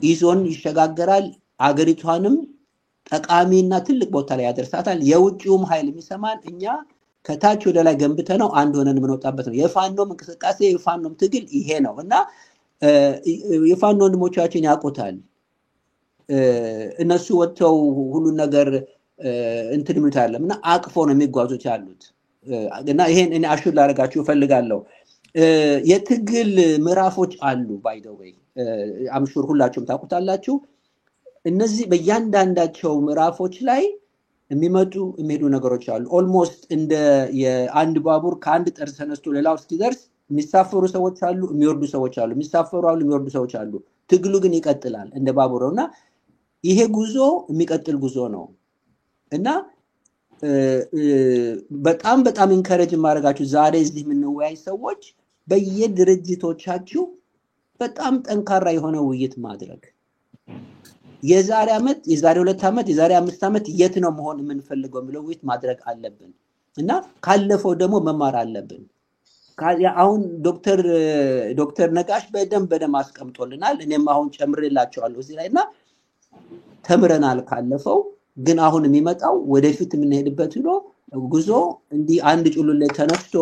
ይዞን ይሸጋገራል። አገሪቷንም ጠቃሚና ትልቅ ቦታ ላይ ያደርሳታል። የውጭውም ኃይል የሚሰማን እኛ ከታች ወደ ላይ ገንብተነው አንድ ሆነን የምንወጣበት ነው። የፋኖም እንቅስቃሴ የፋኖም ትግል ይሄ ነው እና የፋኖ ወንድሞቻችን ያውቁታል። እነሱ ወጥተው ሁሉን ነገር እንትን የሚሉት አይደለም እና አቅፎ ነው የሚጓዙት ያሉት እና ይሄን እኔ አሹር ላደርጋችሁ እፈልጋለሁ። የትግል ምዕራፎች አሉ። ባይ ዘ ዌይ አምሹር ሁላችሁም ታውቁታላችሁ። እነዚህ በእያንዳንዳቸው ምዕራፎች ላይ የሚሄዱ ነገሮች አሉ። ኦልሞስት እንደ የአንድ ባቡር ከአንድ ጠርዝ ተነስቶ ሌላው እስኪደርስ የሚሳፈሩ ሰዎች አሉ፣ የሚወርዱ ሰዎች አሉ፣ የሚሳፈሩ አሉ፣ የሚወርዱ ሰዎች አሉ። ትግሉ ግን ይቀጥላል እንደ ባቡር እና ይሄ ጉዞ የሚቀጥል ጉዞ ነው እና በጣም ኢንከሬጅ ማድረጋችሁ ዛሬ እዚህ የምንወያይ ሰዎች በየድርጅቶቻችሁ በጣም ጠንካራ የሆነ ውይይት ማድረግ፣ የዛሬ ዓመት፣ የዛሬ 2 ዓመት፣ የዛሬ 5 ዓመት የት ነው መሆን የምንፈልገው የሚለው ውይይት ማድረግ አለብን እና ካለፈው ደግሞ መማር አለብን። አሁን ዶክተር ነጋሽ በደንብ አስቀምጦልናል። እኔም አሁን ጨምሬላችኋለሁ እዚህ ላይና ተምረናል ካለፈው። ግን አሁን የሚመጣው ወደፊት የምንሄድበት ጉዞ እንዲህ አንድ ጩሉሌ ተነስቶ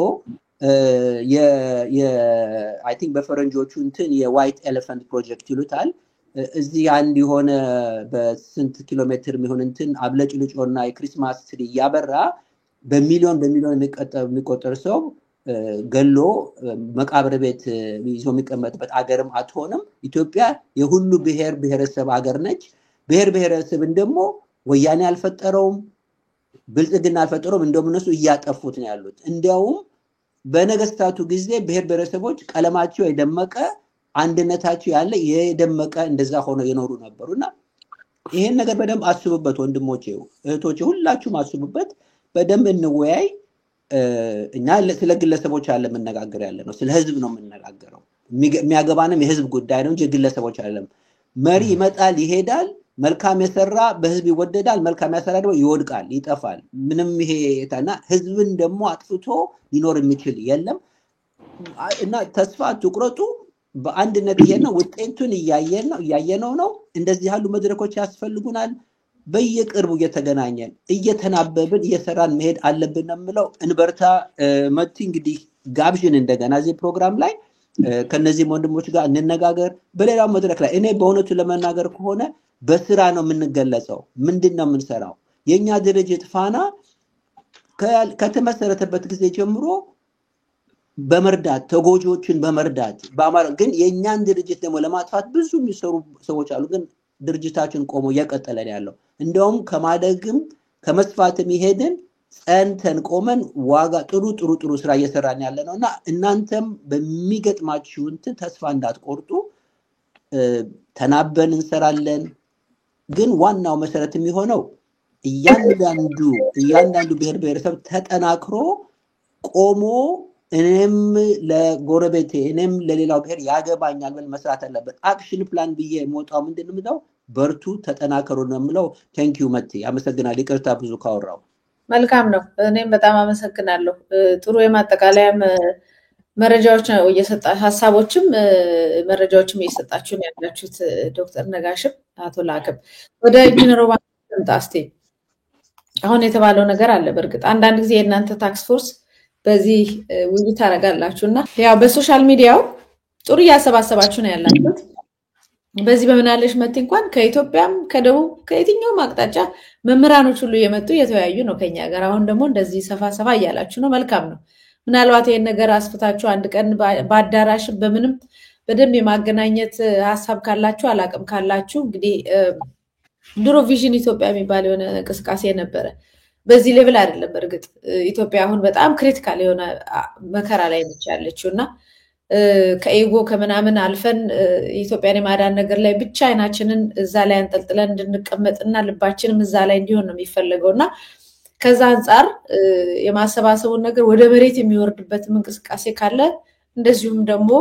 አይ ቲንክ በፈረንጆቹ እንትን የዋይት ኤሌፈንት ፕሮጀክት ይሉታል። እዚህ አንድ የሆነ በስንት ኪሎ ሜትር የሚሆን እንትን አብለጭልጮና የክሪስማስ ትሪ እያበራ በሚሊዮን የሚቆጠር ሰው ገሎ መቃብር ቤት ይዞ የሚቀመጥበት አገርም አትሆንም። ኢትዮጵያ የሁሉ ብሔር ብሔረሰብ አገር ነች። ብሔር ብሔረሰብን ደግሞ ወያኔ አልፈጠረውም፣ ብልጽግና አልፈጠረውም። እንደውም እነሱ እያጠፉት ነው ያሉት። እንዲያውም በነገስታቱ ጊዜ ብሔር ብሔረሰቦች ቀለማቸው የደመቀ አንድነታቸው ያለ የደመቀ እንደዛ ሆኖ የኖሩ ነበሩና ይሄን ነገር በደንብ አስቡበት ወንድሞቼ፣ እህቶቼ፣ ሁላችሁም አስቡበት። በደንብ እንወያይ። እኛ ስለ ግለሰቦች ያለ መነጋገር ያለ ነው፣ ስለ ህዝብ ነው የምንነጋገረው። የሚያገባንም የህዝብ ጉዳይ ነው እንጂ ግለሰቦች አይደለም። መሪ ይመጣል ይሄዳል፣ መልካም የሰራ በህዝብ ይወደዳል፣ መልካም ያሰራ ደግሞ ይወድቃል፣ ይጠፋል። ምንም ይሄ እና ህዝብን ደግሞ አጥፍቶ ሊኖር የሚችል የለም እና ተስፋ አትቁረጡ። በአንድነት ይሄ ነው ውጤቱን እያየነው ነው። እንደዚህ ያሉ መድረኮች ያስፈልጉናል። በየቅርቡ እየተገናኘን እየተናበብን እየሰራን መሄድ አለብን የምለው። እንበርታ። መቲ እንግዲህ ጋብዥን እንደገና እዚህ ፕሮግራም ላይ ከነዚህ ወንድሞች ጋር እንነጋገር። በሌላው መድረክ ላይ እኔ በእውነቱ ለመናገር ከሆነ በስራ ነው የምንገለጸው። ምንድነው የምንሰራው? የኛ ድርጅት ፋና ከተመሰረተበት ጊዜ ጀምሮ በመርዳት ተጎጂዎችን በመርዳት ግን የኛን ድርጅት ደግሞ ለማጥፋት ብዙ የሚሰሩ ሰዎች አሉ። ግን ድርጅታችን ቆሞ እየቀጠለ ያለው እንደውም ከማደግም ከመስፋትም ይሄድን ጸንተን ቆመን ዋጋ ጥሩ ስራ እየሰራን ያለ ነውና እናንተም በሚገጥማችሁ እንትን ተስፋ እንዳትቆርጡ ተናበን እንሰራለን። ግን ዋናው መሰረት የሚሆነው እያንዳንዱ ብሔር ብሔረሰብ ተጠናክሮ ቆሞ እኔም ለጎረቤቴ እኔም ለሌላው ብሔር ያገባኛል ብለን መስራት አለበት። አክሽን ፕላን ብዬ ሞጣው ምንድነው በርቱ ተጠናከሩ ነው የምለው። ቴንክ ዩ መቲ አመሰግናለሁ። ይቅርታ ብዙ ካወራው። መልካም ነው። እኔም በጣም አመሰግናለሁ። ጥሩ የማጠቃለያም መረጃዎች ነው ሀሳቦችም መረጃዎችም እየሰጣችሁን ያላችሁት ዶክተር ነጋሽም አቶ ላክም ወደ ኢንጂነር ባንጣስቴ አሁን የተባለው ነገር አለ። በርግጥ አንዳንድ ጊዜ የእናንተ ታክስ ፎርስ በዚህ ውይይት ታረጋላችሁና ያው በሶሻል ሚዲያው ጥሩ ያሰባሰባችሁ ነው ያላችሁት። በዚህ በመናለሽ መት እንኳን ከኢትዮጵያም ከደቡብ ከየትኛውም አቅጣጫ መምህራኖች ሁሉ የመጡ የተወያዩ ነው ከኛ ጋር። አሁን ደግሞ እንደዚህ ሰፋ እያላችሁ ነው። መልካም ነው። ምናልባት ይሄን ነገር አስፍታችሁ አንድ ቀን በአዳራሽ በምንም በደንብ የማገናኘት ሐሳብ ካላችሁ አላቅም ካላችሁ እንግዲህ ድሮ ቪዥን ኢትዮጵያ የሚባል የሆነ እንቅስቃሴ ነበረ። በዚህ ሌቭል አይደለም። በርግጥ ኢትዮጵያ አሁን በጣም ክሪቲካል የሆነ መከራ ላይ ነች ያለችውና ከኤጎ ከምናምን አልፈን ኢትዮጵያን የማዳን ነገር ላይ ብቻ አይናችንን እዛ ላይ አንጠልጥለን እንድንቀመጥና ልባችንም እዛ ላይ እንዲሆን ነው የሚፈልገውና ከዛ አንፃር የማሰባሰቡን ነገር ወደ መሬት የሚወርድበት እንቅስቃሴ ካለ እንደዚሁም ደግሞ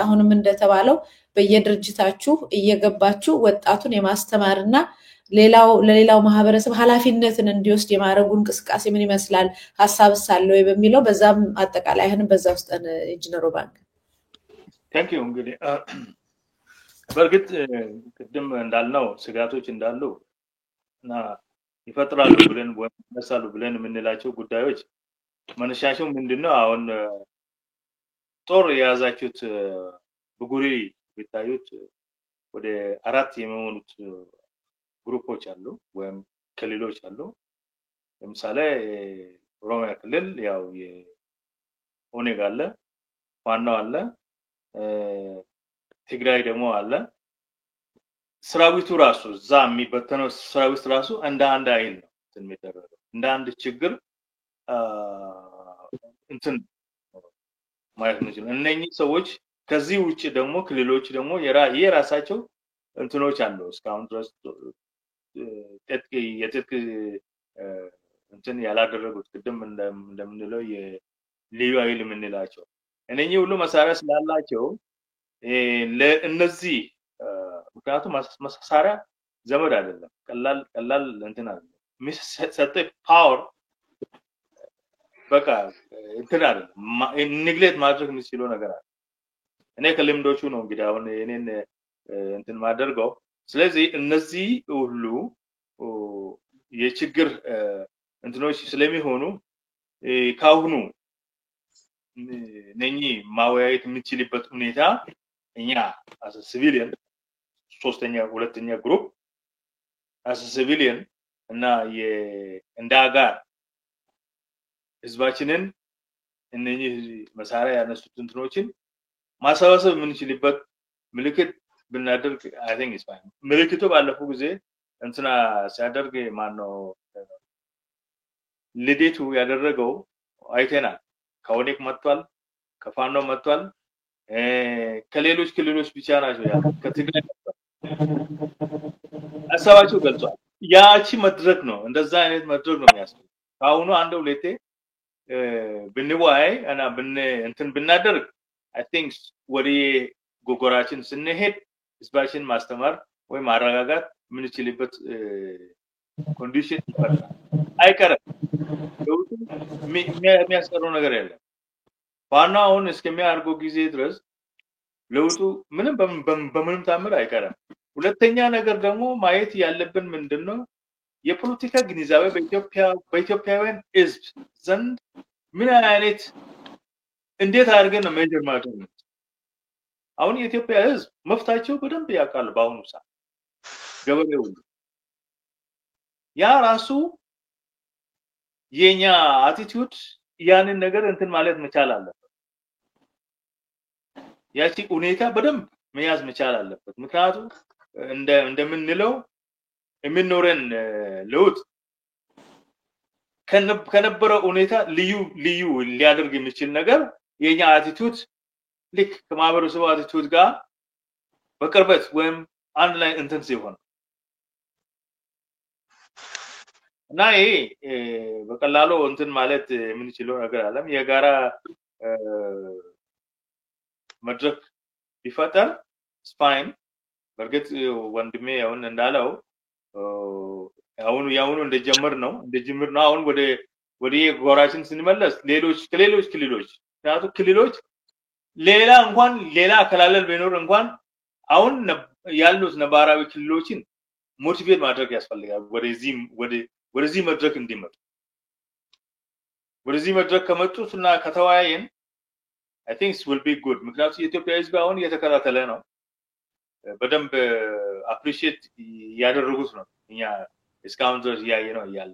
አሁንም እንደተባለው በየድርጅታችሁ እየገባችሁ ወጣቱን የማስተማርና ለሌላው ማህበረሰብ ኃላፊነትን እንዲወስድ የማረጉ እንቅስቃሴ ምን ይመስላል ሐሳብስ አለ ወይ በሚለው በዛም አጠቃላይ አይህን በዛ ውስጥ ኢንጂነር ባንክ Thank you እንግዲህ በርግጥ ቅድም እንዳልነው ስጋቶች እንዳሉ እና ይፈጥራሉ ብለን ወንሳሉ ብለን የምንላቸው ጉዳዮች መነሻቸው ምንድነው? አሁን ጦር የያዛችሁት በጉሪ ቢታዩት ወደ 4 የሚሆኑት ግሩፖች አሉ ወይም ክልሎች አሉ። ለምሳሌ ኦሮሚያ ክልል ያው የኦኔግ አለ፣ ዋናው አለ፣ ትግራይ ደግሞ አለ። ሰራዊቱ ራሱ እዛ የሚበተነው ሰራዊት ራሱ እንደ አንድ አይል ነው የሚደረገው እንደ አንድ ችግር እንትን ማለት ነው። እነኚህ ሰዎች ከዚህ ውጪ ደግሞ ክልሎች ደግሞ የራሳቸው እንትኖች አሉ። እስካሁን ድረስ የጥቅ እንትን ያላደረጉት ቅድም እንደምንለው የልዩ ኃይል የምንላቸው እነኚህ ሁሉ መሳሪያ ስላላቸው ለእነዚህ ምክንያቱም መሳሪያ ዘመድ አይደለም፣ ቀላል እንትን አይደለም። የሚሰጥ ፓወር በቃ እንትን አይደለም፣ ኔግሌክት ማድረግ የሚችለው ነገር አለ። እኔ ከልምዶቹ ነው እንግዲህ አሁን እኔን እንትን ማደርገው። ስለዚህ እነዚህ ሁሉ የችግር እንትኖች ስለሚሆኑ ካሁኑ ነኚህ ማወያየት የምንችልበት ሁኔታ እኛ as a civilian ሁለተኛ ግሩፕ as a civilian እና እንደ አጋር ህዝባችንን እነኚህ መሳሪያ ያነሱት እንትኖችን ማሰባሰብ የምንችልበት ምልክት ብናደርግ I think it's fine። ምልክቱ ባለፈው ጊዜ እንትና ሲያደርግ ማነው ልዴቱ ያደረገው አይተናል። ከኦኔክ መጥቷል፣ ከፋኖ መጥቷል፣ ከሌሎች ክልሎች ብቻ ናቸው ያ ከትግራይ መጥቷል። ሐሳባቸው ገልጿል። ያቺ መድረክ ነው፣ እንደዛ አይነት መድረክ ነው የሚያስፈልገው። አሁን አንድ ሁለቴ ብንወያይ እና እንትን ብናደርግ I think ወደ ጎጎራችን ስንሄድ ህዝባችን ማስተማር ወይ ማረጋጋት ምንችልበት ኮንዲሽን ይፈጠራል። አይቀርም የሚያስቀረው ነገር የለም። ዋናው አሁን እስከሚያርገው ጊዜ ድረስ ለውጡ ምንም በምንም ታምር አይቀርም። ሁለተኛ ነገር ደግሞ ማየት ያለብን ምንድነው የፖለቲካ ግንዛቤ በኢትዮጵያውያን ህዝብ ዘንድ ምን አይነት እንዴት አድርገን ነው ሜጀር ማድረግ ነው። አሁን የኢትዮጵያ ህዝብ መፍታቸው በደንብ ያውቃል። በአሁኑ ሰዓት ገበሬው ያ ራሱ የኛ አቲቲዩድ ያንን ነገር እንትን ማለት መቻል አለበት። ያቺ ሁኔታ በደንብ መያዝ መቻል አለበት። ምክንያቱም እንደምንለው የሚኖረን ለውጥ ከነበረው ሁኔታ ልዩ ሊያደርግ የሚችል ነገር የኛ አቲቲዩድ ልክ ከማህበረሰቡ አቲቲዩድ ጋር በቅርበት ወይም አንድ ላይ እንትን ሲሆን እና ይሄ በቀላሉ እንትን ማለት የምንችለው ነገር አለም የጋራ መድረክ ቢፈጠር ስፓይን በርግጥ ወንድሜ አሁን እንዳለው ያውኑ እንደጀመር ነው አሁን ወደ ጎራችን ስንመለስ ከሌሎች ክልሎች ሌላ አከላለል ቢኖር እንኳን አሁን ያሉት ነባራዊ ክልሎችን ሞቲቬት ማድረግ ያስፈልጋል ወደዚህ መድረክ እንዲመጡ ወደዚህ መድረክ ከመጡትና ከተወያየን I think it will be good ምክንያቱም የኢትዮጵያ ህዝብ አሁን እየተከታተለ ነው በደንብ አፕሪሺየት ያደረጉት ነው እኛ እስካሁን ድረስ ያየ ነው ያለ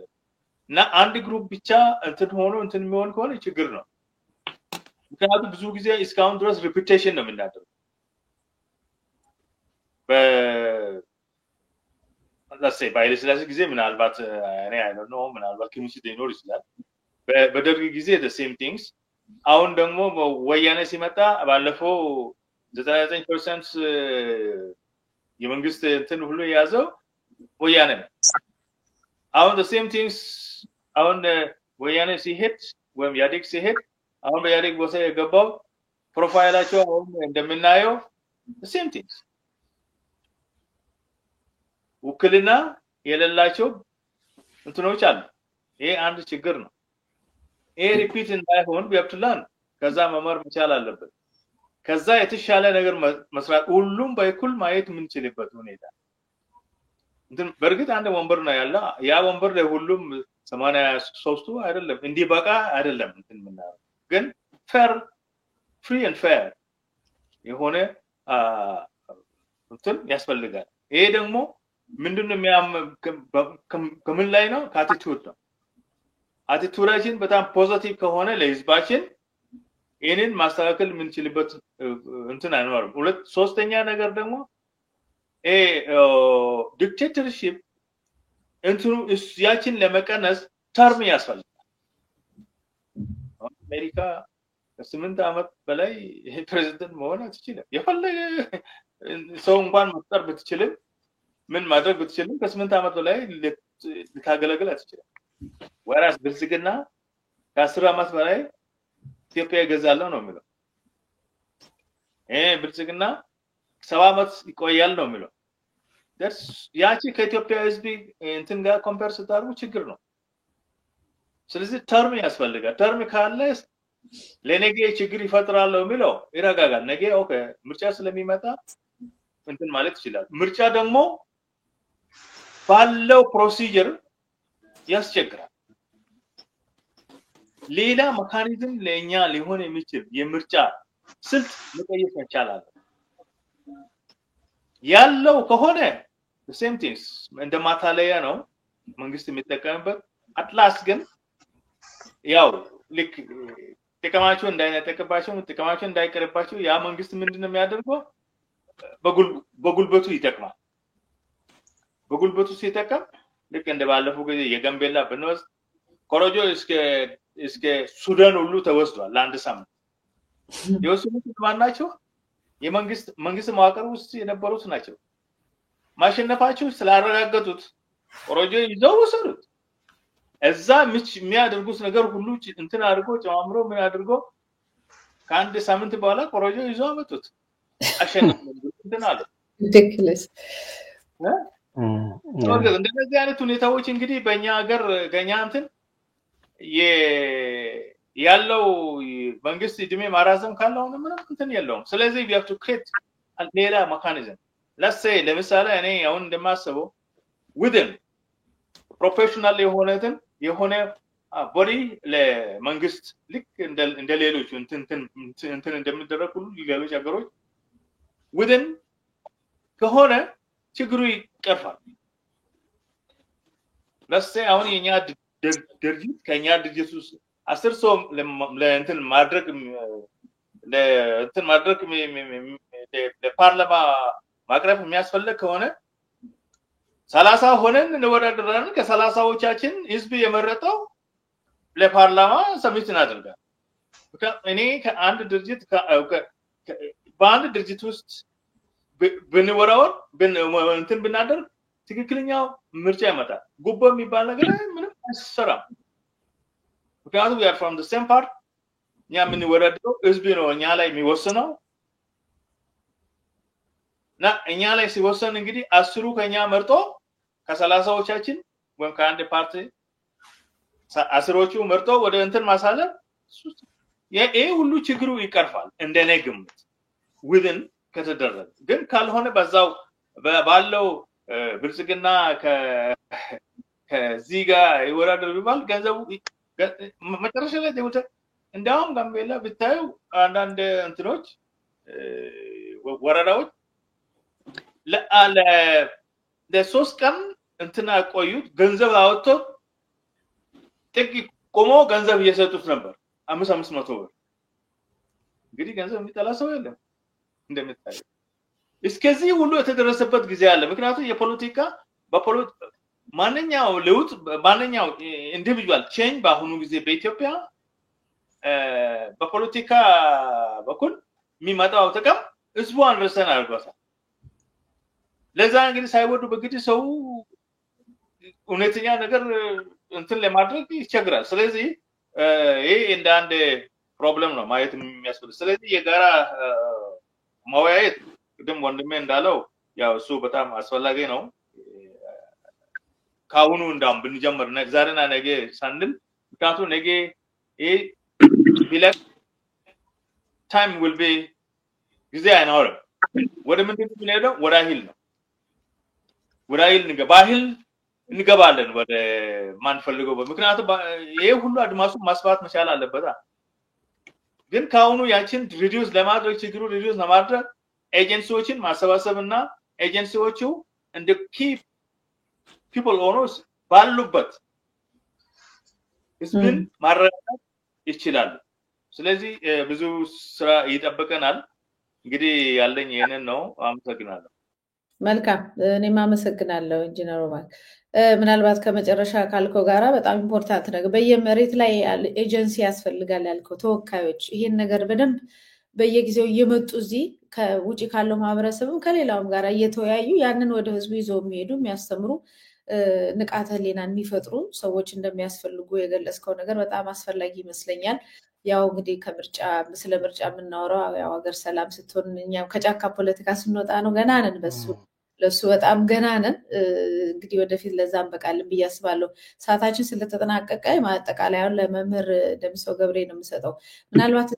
እና አንድ ግሩፕ ብቻ እንትን የሚሆን ከሆነ ችግር ነው ምክንያቱም ብዙ ጊዜ እስካሁን ድረስ ሪፒቴሽን ነው የምናደርገው let's say ባይለ ስላሴ ጊዜ ምናልባት እኔ I don't know ምናልባት ክምሽት ይኖር ይችላል በደርግ ጊዜ the same things አሁን ደግሞ ወያኔ ሲመጣ ባለፈው 99% የመንግስት እንትን ሁሉ ያዘው ወያኔ ነው አሁን the same things አሁን ወያኔ ሲሄድ ወይም ያዴክ ሲሄድ አሁን በያዴክ ቦታ የገባው ፕሮፋይላቸው አሁን እንደምናየው the same things ውክልና የሌላቸው እንትኖች አሉ ይሄ አንድ ችግር ነው ይሄ ሪፒት እንዳይሆን ቢያብትላን ከዛ መማር መቻል አለበት ከዛ የተሻለ ነገር መስራት ሁሉም በእኩል ማየት የምንችልበት ሁኔታ እንትን በርግጥ አንድ ወንበር ነው ያለ ያ ወንበር ለሁሉም 83ቱ አይደለም እንዲበቃ አይደለም እንትን ምናምን ግን free and fair የሆነ እንትን ያስፈልጋል ይሄ ደግሞ ምንድነው ከምን ላይ ነው ካቲቱድ ነው አቲቱዳችን በጣም ፖዚቲቭ ከሆነ ለህዝባችን ይሄንን ማስተካከል የምንችልበት እንትን አይኖርም ሶስተኛ ነገር ደግሞ ዲክቴተርሺፕ እንትኑ ያችን ለመቀነስ ተርም ያስፈልጋል አሜሪካ ከ8 አመት በላይ ፕሬዝዳንት መሆን አትችልም የፈለገ ሰው እንኳን መፍጠር ብትችልም ምን ማድረግ ብትችልም ከ8 አመት በላይ ልታገለግል አትችልም ወራስ ብልጽግና ከ10 አመት በላይ ኢትዮጵያ ይገዛለው ነው የሚለው ብልጽግና 7 አመት ይቆያል ነው የሚለው ያቺ ከኢትዮጵያ ህዝብ እንትን ጋር ኮምፔር ስታደርጉ ችግር ነው ስለዚህ ተርም ያስፈልጋል ተርም ካለ ለነገ ችግር ይፈጥራል ነው የሚለው ይረጋጋል ነገ ኦኬ ምርጫ ስለሚመጣ እንትን ማለት ይችላል ምርጫ ደግሞ ባለው ፕሮሲጀር ያስቸግራል ሌላ ሜካኒዝም ለኛ ሊሆን የሚችል የምርጫ ስልት መቀየስ ይቻላል ያለው ከሆነ the same things እንደማታለያ ነው መንግስት የሚጠቀምበት አትላስ ግን ያው ልክ ተከማቹ እንዳይቀርባቸው ያ መንግስት ምንድነው የሚያደርገው በጉልበቱ ይተቀማል በጉልበቱ ሲተቀም ልክ እንደባለፈው ጊዜ የጋምቤላ ብንወስድ ኮሮጆ እስከ ሱዳን ሁሉ ተወስዷል ለአንድ ሳምንት የወሰኑት ማናቸው የመንግስት መዋቅር ውስጥ የነበሩት ናቸው ማሸነፋቸው ስላረጋገጡት ኮሮጆ ይዘው ወሰዱት እዛ የሚያደርጉት ነገር ሁሉ እንትን አድርጎ ጨማምሮ ምን አድርጎ ከአንድ ሳምንት በኋላ ኮሮጆ ይዘው አመጡት አሸነፉ እንትን አለ ridiculous እንደዚህ አይነት ሁኔታዎች እንግዲህ በእኛ ሀገር ገኛ እንትን ያለው መንግስት እድሜ ማራዘም ካለው ምንም እንትን የለውም ስለዚህ we have to create ሌላ ሜካኒዝም let's say ለምሳሌ እኔ አሁን እንደማስበው within professional የሆነ ቦዲ ለመንግስት ልክ እንደ ሌሎች እንትን እንደሚደረግ ሁሉ ሌሎች ሀገሮች within ከሆነ ችግሩ ይቀርፋል let's say አሁን የኛ ድርጅት ከኛ ድርጅት ውስጥ 10 ሰው ለእንትን ማድረግ ለፓርላማ ማቅረብ የሚያስፈልግ ከሆነ 30 ሆነን እንወዳደራለን ከ30ዎቻችን ህዝብ የመረጠው ለፓርላማ ሰሚት እናደርጋለን። እኔ ከአንድ ድርጅት በአንድ ድርጅት ውስጥ ብንወራወር እንትን ብናደርግ ትክክለኛው ምርጫ ይመጣል። ጉቦ የሚባል ነገር ምንም አይሰራም። ምክንያቱም we are from the same part እኛ የምንወዳደረው ህዝብ ነው እኛ ላይ የሚወስነው እና እኛ ላይ ሲወሰን እንግዲህ 10 ከኛ መርጦ ከ30ዎቻችን ወይም ከአንድ ፓርቲ 10ዎቹ መርጦ ወደ እንትን ማሳለፍ ይሄ ሁሉ ችግሩ ይቀርፋል እንደኔ ግምት within ከተደረገ። ግን ካልሆነ በዛው ባለው ብልጽግና ከዚህ ጋር ይወራደር ቢባል ገንዘቡ መጨረሻ ላይ ደውተ እንዳውም ጋምቤላ ብታዩ አንዳንድ እንትኖች ወረዳዎች ለሶስት ቀን እንትና ቆዩት ገንዘብ አወጥቶ ጥቂ ቆሞ ገንዘብ እየሰጡት ነበር 500 ብር። እንግዲህ ገንዘብ የሚጠላ ሰው የለም እንደምታየው። እስከዚህ ሁሉ የተደረሰበት ጊዜ አለ። ምክንያቱም የፖለቲካ ማንኛው ለውጥ ማንኛው ኢንዲቪጁዋል ቼንጅ በአሁኑ ጊዜ በኢትዮጵያ በፖለቲካ በኩል የሚመጣው ጥቅም ህዝቡ አንደርስታንድ አድርጎታል። ለዛ እንግዲህ ሳይወዱ በግድ ሰው እውነተኛ ነገር እንትን ለማድረግ ይቸግራል። ስለዚህ ይሄ እንደ አንድ ፕሮብለም ነው ማየት የሚያስፈልግ። ስለዚህ የጋራ ማወያየት ቅድም ወንድሜ እንዳለው ያው እሱ በጣም አስፈላጊ ነው። ካሁኑ እንዳም ብንጀምር ዛሬና ነገ ሳንል ምክንያቱም ነገ ይሄ ቢለክ ታይም will be ጊዜ አይኖርም። ወደ ምንድን ነው የምንሄደው? ወደ ኃይል ነው። ወደ ኃይል እንገባለን ወደ ማንፈልገው። ምክንያቱም ይሄ ሁሉ አድማሱ ማስፋት መቻል አለበት። ግን ካሁኑ ያችን ሪዲዩስ ለማድረግ ችግሩ ሪዲዩስ ለማድረግ ኤጀንሲዎችን ማሰባሰብና ኤጀንሲዎቹ እንደ ኪ ፒፕል ኦነርስ ባሉበት ህዝብን ማረጋጋት ይችላሉ። ስለዚህ ብዙ ስራ ይጠብቀናል። እንግዲህ ያለኝ ይሄንን ነው። አመሰግናለሁ። መልካም እኔም አመሰግናለሁ ኢንጂነር ሮባክ። ምናልባት ከመጨረሻ ካልከው ጋራ በጣም ኢምፖርታንት ነገር በየመሬት ላይ ኤጀንሲ ያስፈልጋል ያልከው ተወካዮች ይሄን ነገር በደንብ በየጊዜው እየመጡ እዚህ ከውጪ ካለው ማህበረሰብም ከሌላውም ጋር እየተወያዩ ያንን ወደ ህዝቡ ይዘው የሚሄዱ የሚያስተምሩ ንቃተ ህሊናን የሚፈጥሩ ሰዎች እንደሚያስፈልጉ የገለጽከው ነገር በጣም አስፈላጊ ይመስለኛል። ያው እንግዲህ ስለ ምርጫ የምናወራው ያው ሀገር ሰላም ስትሆን እኛም ከጫካ ፖለቲካ ስንወጣ ነው። ገና ነን ለሱ በጣም ገና ነን። እንግዲህ ወደፊት ለዛም በቃልን ብዬ አስባለሁ። ሰዓታችን ስለተጠናቀቀ ማጠቃለያውን ለመምህር ደምሰው ገብሬ ነው የምሰጠው። ምናልባት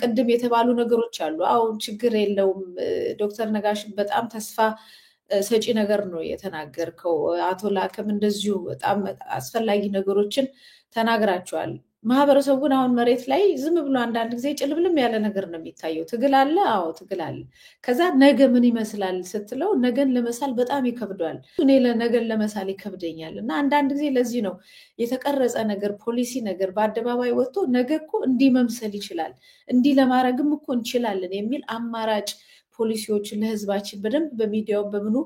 ቅድም የተባሉ ነገሮች አሉ። አሁን ችግር የለውም ዶክተር ነጋሽ በጣም ተስፋ ሰጪ ነገር ነው የተናገርከው። አቶ ላከም እንደዚሁ በጣም አስፈላጊ ነገሮችን ተናግራቸዋል። ማህበረሰቡን አሁን መሬት ላይ ዝም ብሎ አንዳንድ ጊዜ ጭልብልም ያለ ነገር ነው የሚታየው። ትግል አለ፣ አዎ ትግል አለ። ከዛ ነገ ምን ይመስላል ስትለው ነገን ለመሳል በጣም ይከብዳል። እኔ ለነገን ለመሳል ይከብደኛል እና አንዳንድ ጊዜ ለዚህ ነው የተቀረጸ ነገር ፖሊሲ ነገር በአደባባይ ወጥቶ ነገ እኮ እንዲህ መምሰል ይችላል፣ እንዲህ ለማድረግም እኮ እንችላለን የሚል አማራጭ ፖሊሲዎችን ለህዝባችን በደንብ በሚዲያው በምኑ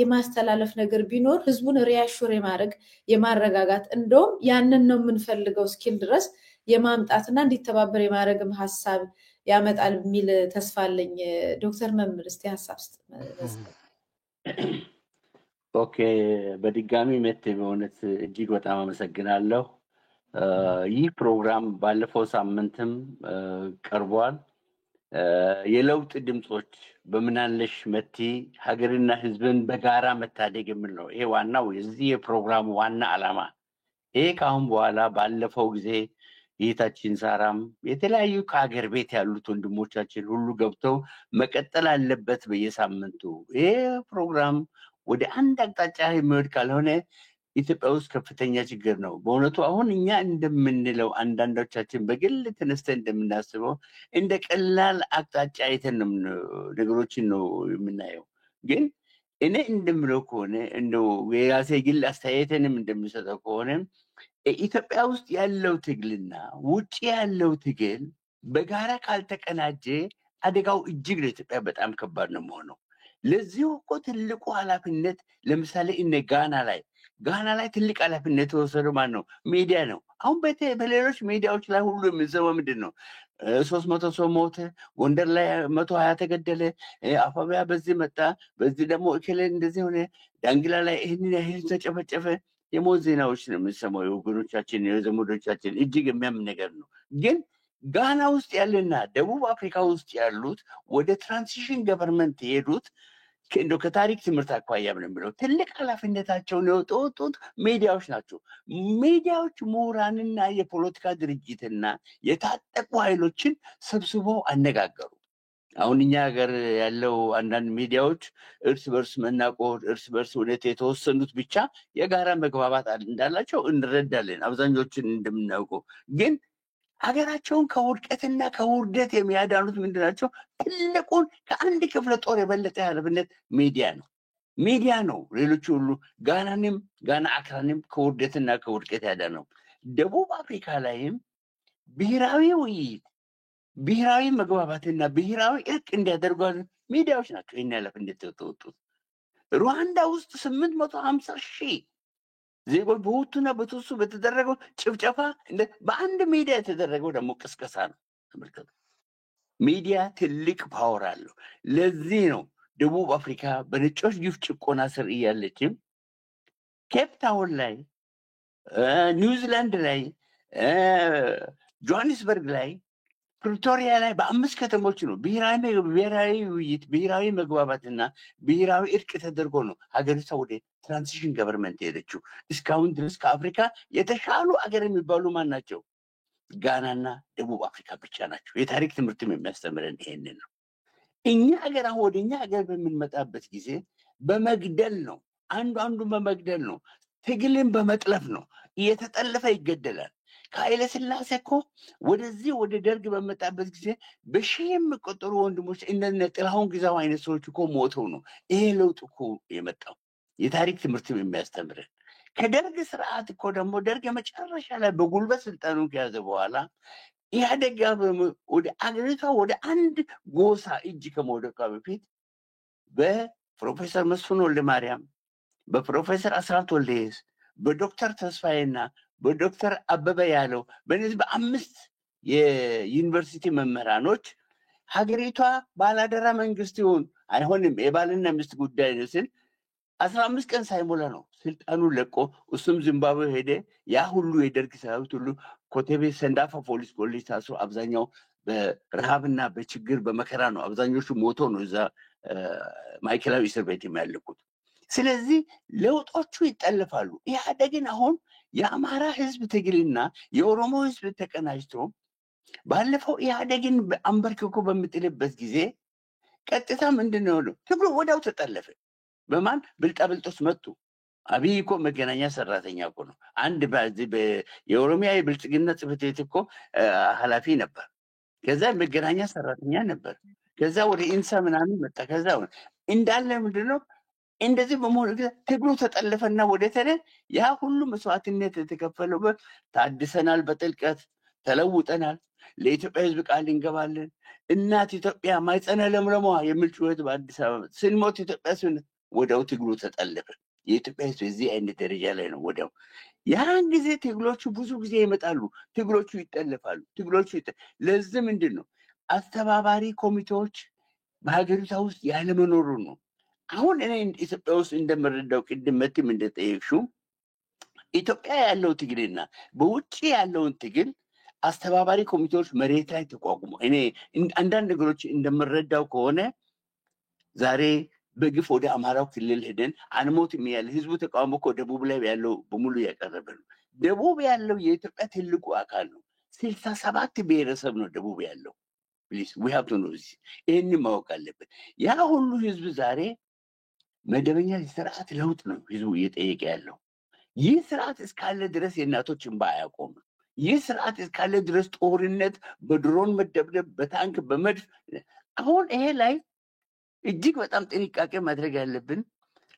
የማስተላለፍ ነገር ቢኖር ህዝቡን ሪያሹር የማድረግ የማረጋጋት እንደውም ያንን ነው የምንፈልገው ስኪል ድረስ የማምጣትና እንዲተባበር የማድረግም ሐሳብ ያመጣል የሚል ተስፋ አለኝ። ዶክተር መምህር እስቲ ሐሳብ ኦኬ፣ በድጋሚ መቴ በእውነት እጅግ በጣም አመሰግናለሁ። ይህ ፕሮግራም ባለፈው ሳምንትም ቀርቧል። የለውጥ ድምጾች በምናለሽ መቲ ሀገርና ህዝብን በጋራ መታደግ የሚል ነው። ይሄ ዋናው የዚህ የፕሮግራሙ ዋና ዓላማ። ይሄ ካሁን በኋላ ባለፈው ጊዜ ይታችን ሳራም የተለያዩ ከሀገር ቤት ያሉት ወንድሞቻችን ሁሉ ገብተው መቀጠል አለበት በየሳምንቱ። ይሄ ፕሮግራም ወደ አንድ አቅጣጫ የሚወድ ካልሆነ ኢትዮጵያ ውስጥ ከፍተኛ ችግር ነው። በእውነቱ አሁን እኛ እንደምንለው አንዳንዶቻችን በግል ተነስተን እንደምናስበው እንደ ቀላል አቅጣጫ አይተን ነገሮችን ነው የምናየው። ግን እኔ እንደምለው ከሆነ እንደው የራሴ ግል አስተያየትንም እንደምሰጠው ከሆነ ኢትዮጵያ ውስጥ ያለው ትግልና ውጪ ያለው ትግል በጋራ ካልተቀናጀ አደጋው እጅግ ለኢትዮጵያ በጣም ከባድ ነው የሚሆነው። ለዚሁ እኮ ትልቁ ኃላፊነት ለምሳሌ እነ ጋና ላይ ትልቅ ኃላፊነት የተወሰደው ማን ነው? ሚዲያ ነው። አሁን በሌሎች ሚዲያዎች ላይ ሁሉ የምንሰማው ምንድን ነው? 300 ሰው ሞተ፣ ጎንደር ላይ 120 ተገደለ፣ አፋቢያ በዚህ መጣ፣ በዚህ ደግሞ እከሌ እንደዚህ ሆነ፣ ዳንግላ ላይ ይህንን ያህል ተጨፈጨፈ። የሞት ዜናዎች ነው የምንሰማው የወገኖቻችን የዘመዶቻችን። እጅግ የሚያምን ነገር ነው። ግን ጋና ውስጥ ያለና ደቡብ አፍሪካ ውስጥ ያሉት ወደ ትራንዚሽን ገቨርንመንት የሄዱት እንደው ከታሪክ ትምህርት አኳያ ምን ብለው ትልቅ ኃላፊነታቸውን የወጡት ሚዲያዎች ናቸው። ሚዲያዎች ምሁራንና የፖለቲካ ድርጅትና የታጠቁ ኃይሎችን ሰብስበው አነጋገሩ። አሁን እኛ ሀገር ያለው አንዳንድ ሚዲያዎች እርስ በርስ መናቆር፣ እርስ በርስ እውነት የተወሰኑት ብቻ የጋራ መግባባት እንዳላቸው እንረዳለን። አብዛኞችን እንደምናውቀው ግን ሀገራቸውን ከውድቀትና ከውርደት የሚያዳኑት ምንድናቸው? ትልቁን ከአንድ ክፍለ ጦር የበለጠ ኃላፊነት ሚዲያ ነው። ሌሎቹ ሁሉ ጋና አክራንም ከውርደትና ከውድቀት ያዳነው። ደቡብ አፍሪካ ላይም ብሔራዊ ውይይት፣ ብሔራዊ መግባባትና ብሔራዊ እርቅ እንዲያደርጉ ሚዲያዎች ናቸው ይህን ኃላፊነት የተወጡት። ሩዋንዳ ውስጥ 850,000 ዜጎች በሁቱና በቱሱ በተደረገው ጭፍጨፋ በአንድ ሚዲያ የተደረገው ደግሞ ቅስቀሳ ነው። ተመልከቱ። ሚዲያ ትልቅ ፓወር አለው። ለዚህ ነው ደቡብ አፍሪካ በነጮች ግፍ ጭቆና ስር እያለችም ኬፕ ታውን ላይ፣ ኒውዚላንድ ላይ፣ ጆሃንስበርግ ላይ፣ ፕሪቶሪያ ላይ በ5 ከተሞች ነው ብሔራዊ ውይይት፣ ብሔራዊ መግባባትና ብሔራዊ እርቅ ተደርጎ ነው ሀገሪቷ ወደ ትራንዚሽን ገቨርንመንት ሄደችው። እስካሁን ድረስ ከአፍሪካ የተሻሉ አገር የሚባሉ ማን ናቸው? ጋናና ደቡብ አፍሪካ ብቻ ናቸው። የታሪክ ትምህርትም የሚያስተምረን ይሄንን ነው። እኛ ሀገር አሁን ወደ እኛ ሀገር በምንመጣበት ጊዜ በመግደል ነው፣ አንዱን በመግደል ነው፣ ትግልን በመጥለፍ ነው። እየተጠለፈ ይገደላል። ከኃይለ ሥላሴ እኮ ወደዚህ ወደ ደርግ በመጣበት ጊዜ በሺህ የሚቆጠሩ ወንድሞች እነ ጥላሁን ግዛው አይነት ሰዎች እኮ ሞተው ነው ይሄ ለውጥ እኮ የመጣው። የታሪክ ትምህርትም የሚያስተምረን ከደርግ ስርዓት እኮ ደግሞ ደርግ የመጨረሻ ላይ በጉልበት ስልጣኑን ከያዘ በኋላ ኢህአዴግ ወደ አገሪቷ ወደ አንድ ጎሳ እጅ ከመውደቋ በፊት በፕሮፌሰር መስፍን ወልደማርያም፣ በፕሮፌሰር አስራት ወልደየስ፣ በዶክተር ተስፋዬና በዶክተር አበበ ያለው በእነዚህ በ5 የዩኒቨርሲቲ መምህራኖች ሀገሪቷ ባላደራ መንግስት ይሁን አይሆንም የባልና ሚስት ጉዳይ ነው ስል 15 ቀን ሳይሞላ ነው ስልጣኑን ለቆ እሱም ዚምባብዌ ሄደ። ያ ሁሉ የደርግ ሰራዊት ሁሉ ኮተቤ ሰንዳፋ ፖሊስ ኮሌጅ ታስሮ አብዛኛው በረሃብና በችግር በመከራ ነው። አብዛኞቹ ሞቶ ነው እዛ ማዕከላዊ እስር ቤት የሚያለቁት። ስለዚህ ለውጦቹ ይጠለፋሉ። ኢህአዴግን አሁን የአማራ ህዝብ ትግልና የኦሮሞ ህዝብ ተቀናጅቶ ባለፈው ኢህአዴግን አንበርክኮ በምጥልበት ጊዜ ቀጥታ ምንድን ነው ትግሉ ወዲያው ተጠለፈ። በማን ብልጣብልጦች መጡ። አብይ እኮ መገናኛ ሰራተኛ እኮ ነው። አንድ የኦሮሚያ የብልጽግና ጽሕፈት ቤት እኮ ኃላፊ ነበር። ከዛ መገናኛ ሰራተኛ ነበር። ከዛ ወደ ኢንሳ ምናምን መጣ። ከዛ እንዳለ ምንድነው እንደዚህ በመሆኑ ትግሉ ተጠለፈና ወደ ያ ሁሉ መስዋዕትነት የተከፈለበት ታድሰናል፣ በጥልቀት ተለውጠናል፣ ለኢትዮጵያ ህዝብ ቃል እንገባለን፣ እናት ኢትዮጵያ ማይጸነ ለምለሟ የሚል ጩኸት በአዲስ አበባ ስንሞት ኢትዮጵያ ወዲያው ትግሉ ተጠለፈ። የኢትዮጵያ ህዝብ እዚህ አይነት ደረጃ ላይ ነው። ወዲያው ያን ጊዜ ትግሎቹ ብዙ ጊዜ ይመጣሉ፣ ትግሎቹ ይጠለፋሉ። ለዚህ ምንድን ነው አስተባባሪ ኮሚቴዎች በሀገሪቷ ውስጥ ያለመኖሩ ነው። አሁን እኔ ኢትዮጵያ ውስጥ እንደምረዳው ቅድም መትም እንደጠየቅሽው ኢትዮጵያ ያለው ትግልና በውጭ ያለውን ትግል አስተባባሪ ኮሚቴዎች መሬት ላይ ተቋቁሞ እኔ አንዳንድ ነገሮች እንደምረዳው ከሆነ ዛሬ በግፍ ወደ አማራው ክልል ሄደን አንሞት የሚያለ ህዝቡ ተቃውሞ እኮ ደቡብ ላይ ያለው በሙሉ ያቀረበ ነው። ደቡብ ያለው የኢትዮጵያ ትልቁ አካል ነው። 67 ብሔረሰብ ነው ደቡብ ያለው። ፕሊዝ ዊ ሃቭ ቱ ኖ ዚስ። ይህን ማወቅ አለብን። ያ ሁሉ ህዝብ ዛሬ መደበኛ ስርዓት ለውጥ ነው ህዝቡ እየጠየቀ ያለው። ይህ ስርዓት እስካለ ድረስ የእናቶች እንባ አያቆምም። ይህ ስርዓት እስካለ ድረስ ጦርነት፣ በድሮን መደብደብ፣ በታንክ በመድፍ አሁን ይሄ ላይ እጅግ በጣም ጥንቃቄ ማድረግ ያለብን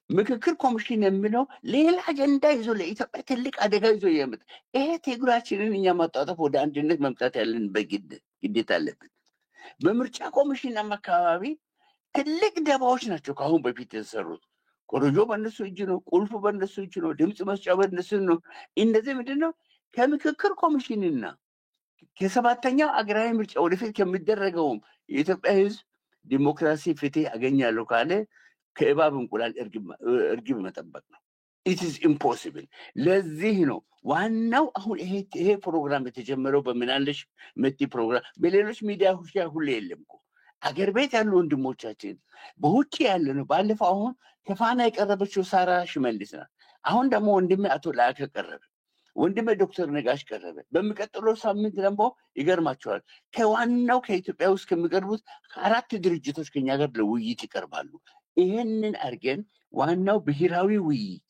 ምክክር ኮሚሽን የሚለው ሌላ አጀንዳ ይዞ ለኢትዮጵያ ትልቅ አደጋ ይዞ እየመጣ ይሄ ትግላችንን እኛ ማጣጣፍ ወደ አንድነት መምጣት ያለን ግዴታ አለብን። በምርጫ ኮሚሽን አካባቢ ትልቅ ደባዎች ናቸው ከአሁን በፊት የተሰሩት። ኮረጆ በእነሱ እጅ ነው፣ ቁልፉ በእነሱ እጅ ነው፣ ድምፅ መስጫ በእነሱ ነው። እንደዚህ ምንድን ነው ከምክክር ኮሚሽንና ከሰባተኛው አገራዊ ምርጫ ወደፊት ከሚደረገውም የኢትዮጵያ ህዝብ ዲሞክራሲ ፍትህ አገኛለሁ ካለ ከእባብ እንቁላል እርግብ መጠበቅ ነው። it is impossible። ለዚህ ነው ዋናው አሁን ይሄ ፕሮግራም የተጀመረው በምናለሽ መቲ ፕሮግራም በሌሎች ሚዲያዎች ሁሉ የለም እኮ አገር ቤት ያሉ ወንድሞቻችን በውጪ ያለ ነው። ባለፈው አሁን ከፋና የቀረበችው ሳራ ሽመልስ ናት። አሁን ደግሞ ወንድሜ አቶ ላከ ቀረበ፣ ወንድሜ ዶክተር ነጋሽ ቀረበ። በሚቀጥለው ሳምንት ደግሞ ይገርማቸዋል ከዋናው ከኢትዮጵያ ውስጥ ከሚቀርቡት 4 ድርጅቶች ከኛ ጋር ለውይይት ይቀርባሉ። ይሄንን አርገን ዋናው ብሔራዊ ውይይት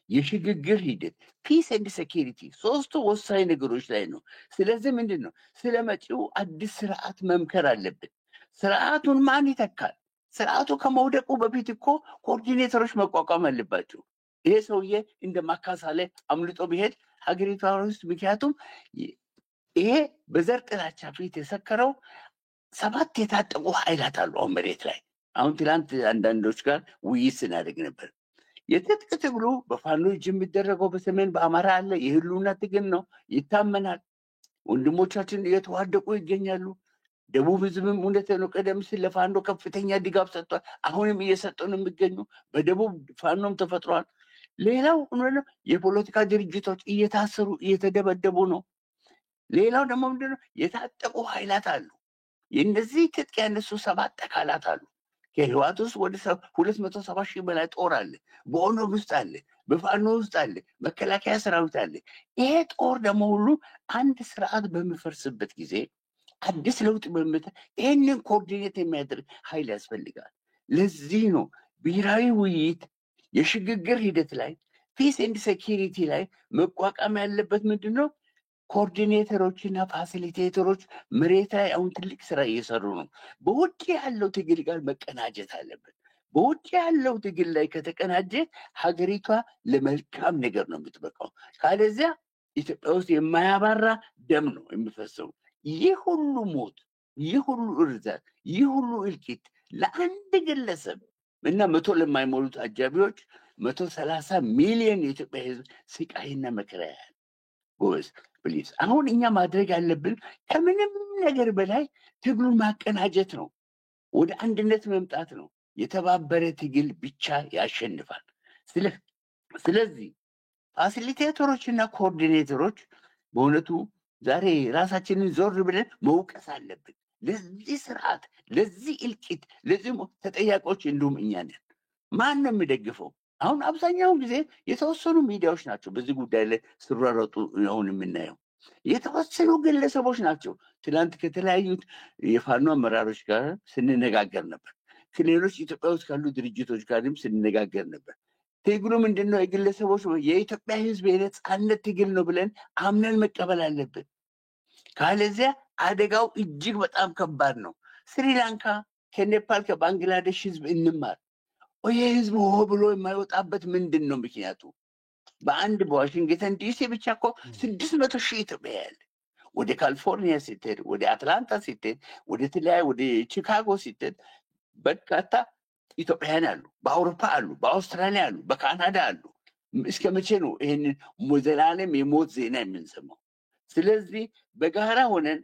የሽግግር ሂደት ፒስ ኤንድ ሴኩሪቲ 3 ወሳኝ ነገሮች ላይ ነው። ስለዚህ ምንድነው ስለመጪው አዲስ ስርዓት መምከር አለብን። ስርዓቱን ማን ይተካል? ስርዓቱ ከመውደቁ በፊት እኮ ኮኦርዲኔተሮች መቋቋም አለባቸው። ይሄ ሰውዬ እንደማካሳለ አምልጦ ቢሄድ ሀገሪቷ ውስጥ ምክንያቱም ይሄ በዘር ጥላቻ ፊት የሰከረው 7 የታጠቁ ኃይላት አሉ አሁን መሬት ላይ። አሁን ትላንት አንዳንዶች ጋር ውይይት ስናደርግ ነበር። የትጥቅ ትግሉ በፋኖ እጅ የሚደረገው በሰሜን በአማራ አለ። የህልውና ትግል ነው፣ ይታመናል። ወንድሞቻችን እየተዋደቁ ይገኛሉ። ደቡብ ህዝብም እውነት ነው ቀደም ሲል ለፋኖ ከፍተኛ ድጋፍ ሰጥቷል። አሁንም እየሰጡ ነው የሚገኙ። በደቡብ ፋኖም ተፈጥሯል። ሌላው የፖለቲካ ድርጅቶች እየታሰሩ እየተደበደቡ ነው። ሌላው ደግሞ ምንድነው የታጠቁ ኃይላት አሉ። የእነዚህ ትጥቅ ያነሱ 7 አካላት አሉ። ከህዋት ውስጥ ወደ 270 ሺህ በላይ ጦር አለ። በኦነግ ውስጥ አለ፣ በፋኖ ውስጥ አለ፣ መከላከያ ሰራዊት አለ። ይሄ ጦር ደግሞ ሁሉ አንድ ስርዓት በሚፈርስበት ጊዜ አዲስ ለውጥ በመጣ ይሄንን ኮኦርዲኔት የሚያደርግ ኃይል ያስፈልጋል። ለዚህ ነው ብሔራዊ ውይይት የሽግግር ሂደት ላይ ፒስ ኤንድ ሴኩሪቲ ላይ መቋቋም ያለበት ምንድነው ኮኦርዲኔተሮችና ፋሲሊቴተሮች መሬት ላይ አሁን ትልቅ ስራ እየሰሩ ነው። በውጭ ያለው ትግል ጋር መቀናጀት አለበት። በውጭ ያለው ትግል ላይ ከተቀናጀ ሀገሪቷ ለመልካም ነገር ነው የምትበቃው። ካለዚያ ኢትዮጵያ ውስጥ የማያባራ ደም ነው የሚፈሰው። ይህ ሁሉ ሞት፣ ይህ ሁሉ እርዛት፣ ይህ ሁሉ እልቂት ለአንድ ግለሰብ እና 100 ለማይሞሉት አጃቢዎች 130 ሚሊዮን የኢትዮጵያ ህዝብ ስቃይና መከራ ያያል። ጎበዝ ፕሊዝ አሁን እኛ ማድረግ ያለብን ከምንም ነገር በላይ ትግሉን ማቀናጀት ነው። ወደ አንድነት መምጣት ነው። የተባበረ ትግል ብቻ ያሸንፋል። ስለዚህ ፋሲሊቴተሮችና ኮኦርዲኔተሮች በእውነቱ ዛሬ ራሳችንን ዞር ብለን መውቀስ አለብን። ለዚህ ስርዓት፣ ለዚህ እልቂት፣ ለዚህ ተጠያቂዎች እንዲሁም እኛ ነን። ማን ነው የሚደግፈው? አሁን አብዛኛውን ጊዜ የተወሰኑ ሚዲያዎች ናቸው በዚህ ጉዳይ ላይ ሲሯሯጡ አሁን የምናየው። የተወሰኑ ግለሰቦች ናቸው። ትላንት ከተለያዩት የፋኖ አመራሮች ጋር ስንነጋገር ነበር። ከሌሎች ኢትዮጵያ ውስጥ ካሉ ድርጅቶች ጋርም ስንነጋገር ነበር። ትግሉ ምንድነው? የግለሰቦች የኢትዮጵያ ህዝብ የነጻነት ትግል ነው ብለን አምነን መቀበል አለብን። ካለዚያ አደጋው እጅግ በጣም ከባድ ነው። ስሪላንካ ከኔፓል ከባንግላዴሽ ህዝብ እንማር። ይሄ ህዝብ ሆ ብሎ የማይወጣበት ምንድን ነው ምክንያቱ? በአንድ በዋሽንግተን ዲሲ ብቻ እኮ 600 ሺህ ኢትዮጵያ ያለ። ወደ ካሊፎርኒያ ስትሄድ፣ ወደ አትላንታ ስትሄድ፣ ወደ ቺካጎ ስትሄድ በርካታ ኢትዮጵያውያን አሉ። በአውሮፓ አሉ፣ በአውስትራሊያ አሉ፣ በካናዳ አሉ። እስከ መቼ ነው ይሄንን ዘላለም የሞት ዜና የምንሰማው? ስለዚህ በጋራ ሆነን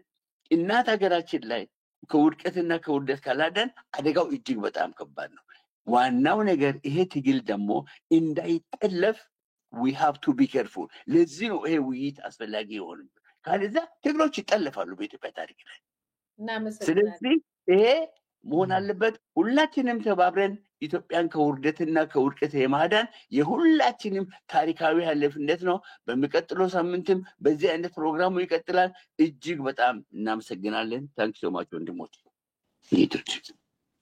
እናት ሀገራችን ላይ ከውድቀትና ከውርደት ካላዳን አደጋው እጅግ በጣም ከባድ ነው። ዋናው ነገር ይሄ ትግል ደግሞ እንዳይጠለፍ we have to be careful። ለዚህ ነው ይሄ ውይይት አስፈላጊ የሆነው። ካለዛ ትግሎች ይጠለፋሉ በኢትዮጵያ ታሪክ ላይ። ስለዚህ ይሄ መሆን አለበት። ሁላችንም ተባብረን ኢትዮጵያን ከውርደትና ከውድቀት የማዳን የሁላችንም ታሪካዊ ኃላፊነት ነው። በሚቀጥለው ሳምንትም በዚህ አይነት ፕሮግራሙ ይቀጥላል። እጅግ በጣም እናመሰግናለን። ታንክ ዩ ሶ ማች ወንድሞች እህቶች።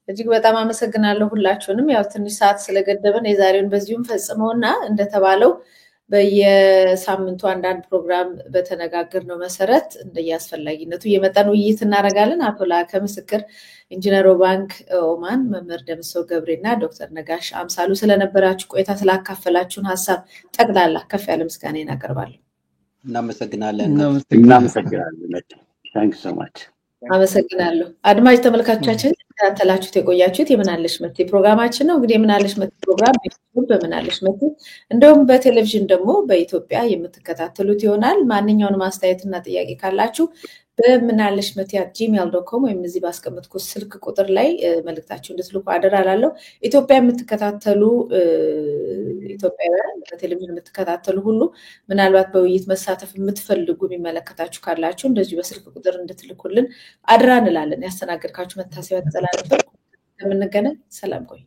እጅግ በጣም አመሰግናለሁ ሁላችሁንም። ያው ትንሽ ሰዓት ስለገደበን የዛሬውን በዚሁም ፈጽመውና እንደተባለው በየሳምንቱ አንዳንድ ፕሮግራም በተነጋገርነው መሰረት እንደያስፈላጊነቱ እየመጣን ውይይት እናደርጋለን። አቶ ላከ ምስክር፣ ኢንጂነር ባንክ ኦማን፣ መምህር ደምሰው ገብሬና ዶክተር ነጋሽ አምሳሉ ስለነበራችሁ ቆይታ ስላካፈላችሁን ሀሳብ ጠቅላላ ከፍ ያለ ምስጋና እናቀርባለን። እናመሰግናለን። እናመሰግናለን። ታንክ ዩ ሶ ማች። አመሰግናለሁ። አድማጭ ተመልካቾቻችን ተከታተላችሁት የቆያችሁት የምናለሽ መቴ ፕሮግራማችን ነው። እንግዲህ የምናለሽ መቴ ፕሮግራም በምናለሽ መቴ እንደውም በቴሌቪዥን ደግሞ በኢትዮጵያ የምትከታተሉት ይሆናል። ማንኛውንም አስተያየትና ጥያቄ ካላችሁ በምናለሽ መቴ@gmail.com ወይም እዚህ ባስቀመጥኩት ስልክ ቁጥር ላይ መልእክታችሁን እንድትልኩ አደራ እላለሁ። ኢትዮጵያ የምትከታተሉ ኢትዮጵያውያን በቴሌቪዥን የምትከታተሉ ሁሉ ምናልባት በውይይት መሳተፍ የምትፈልጉ የሚመለከታችሁ ካላችሁ እንደዚህ በስልክ ቁጥር እንድትልኩልን አደራ እንላለን። ያስተናገድካችሁ መታሰቢያ ተጸላ ነበር። ለምንገናኝ ሰላም ቆይ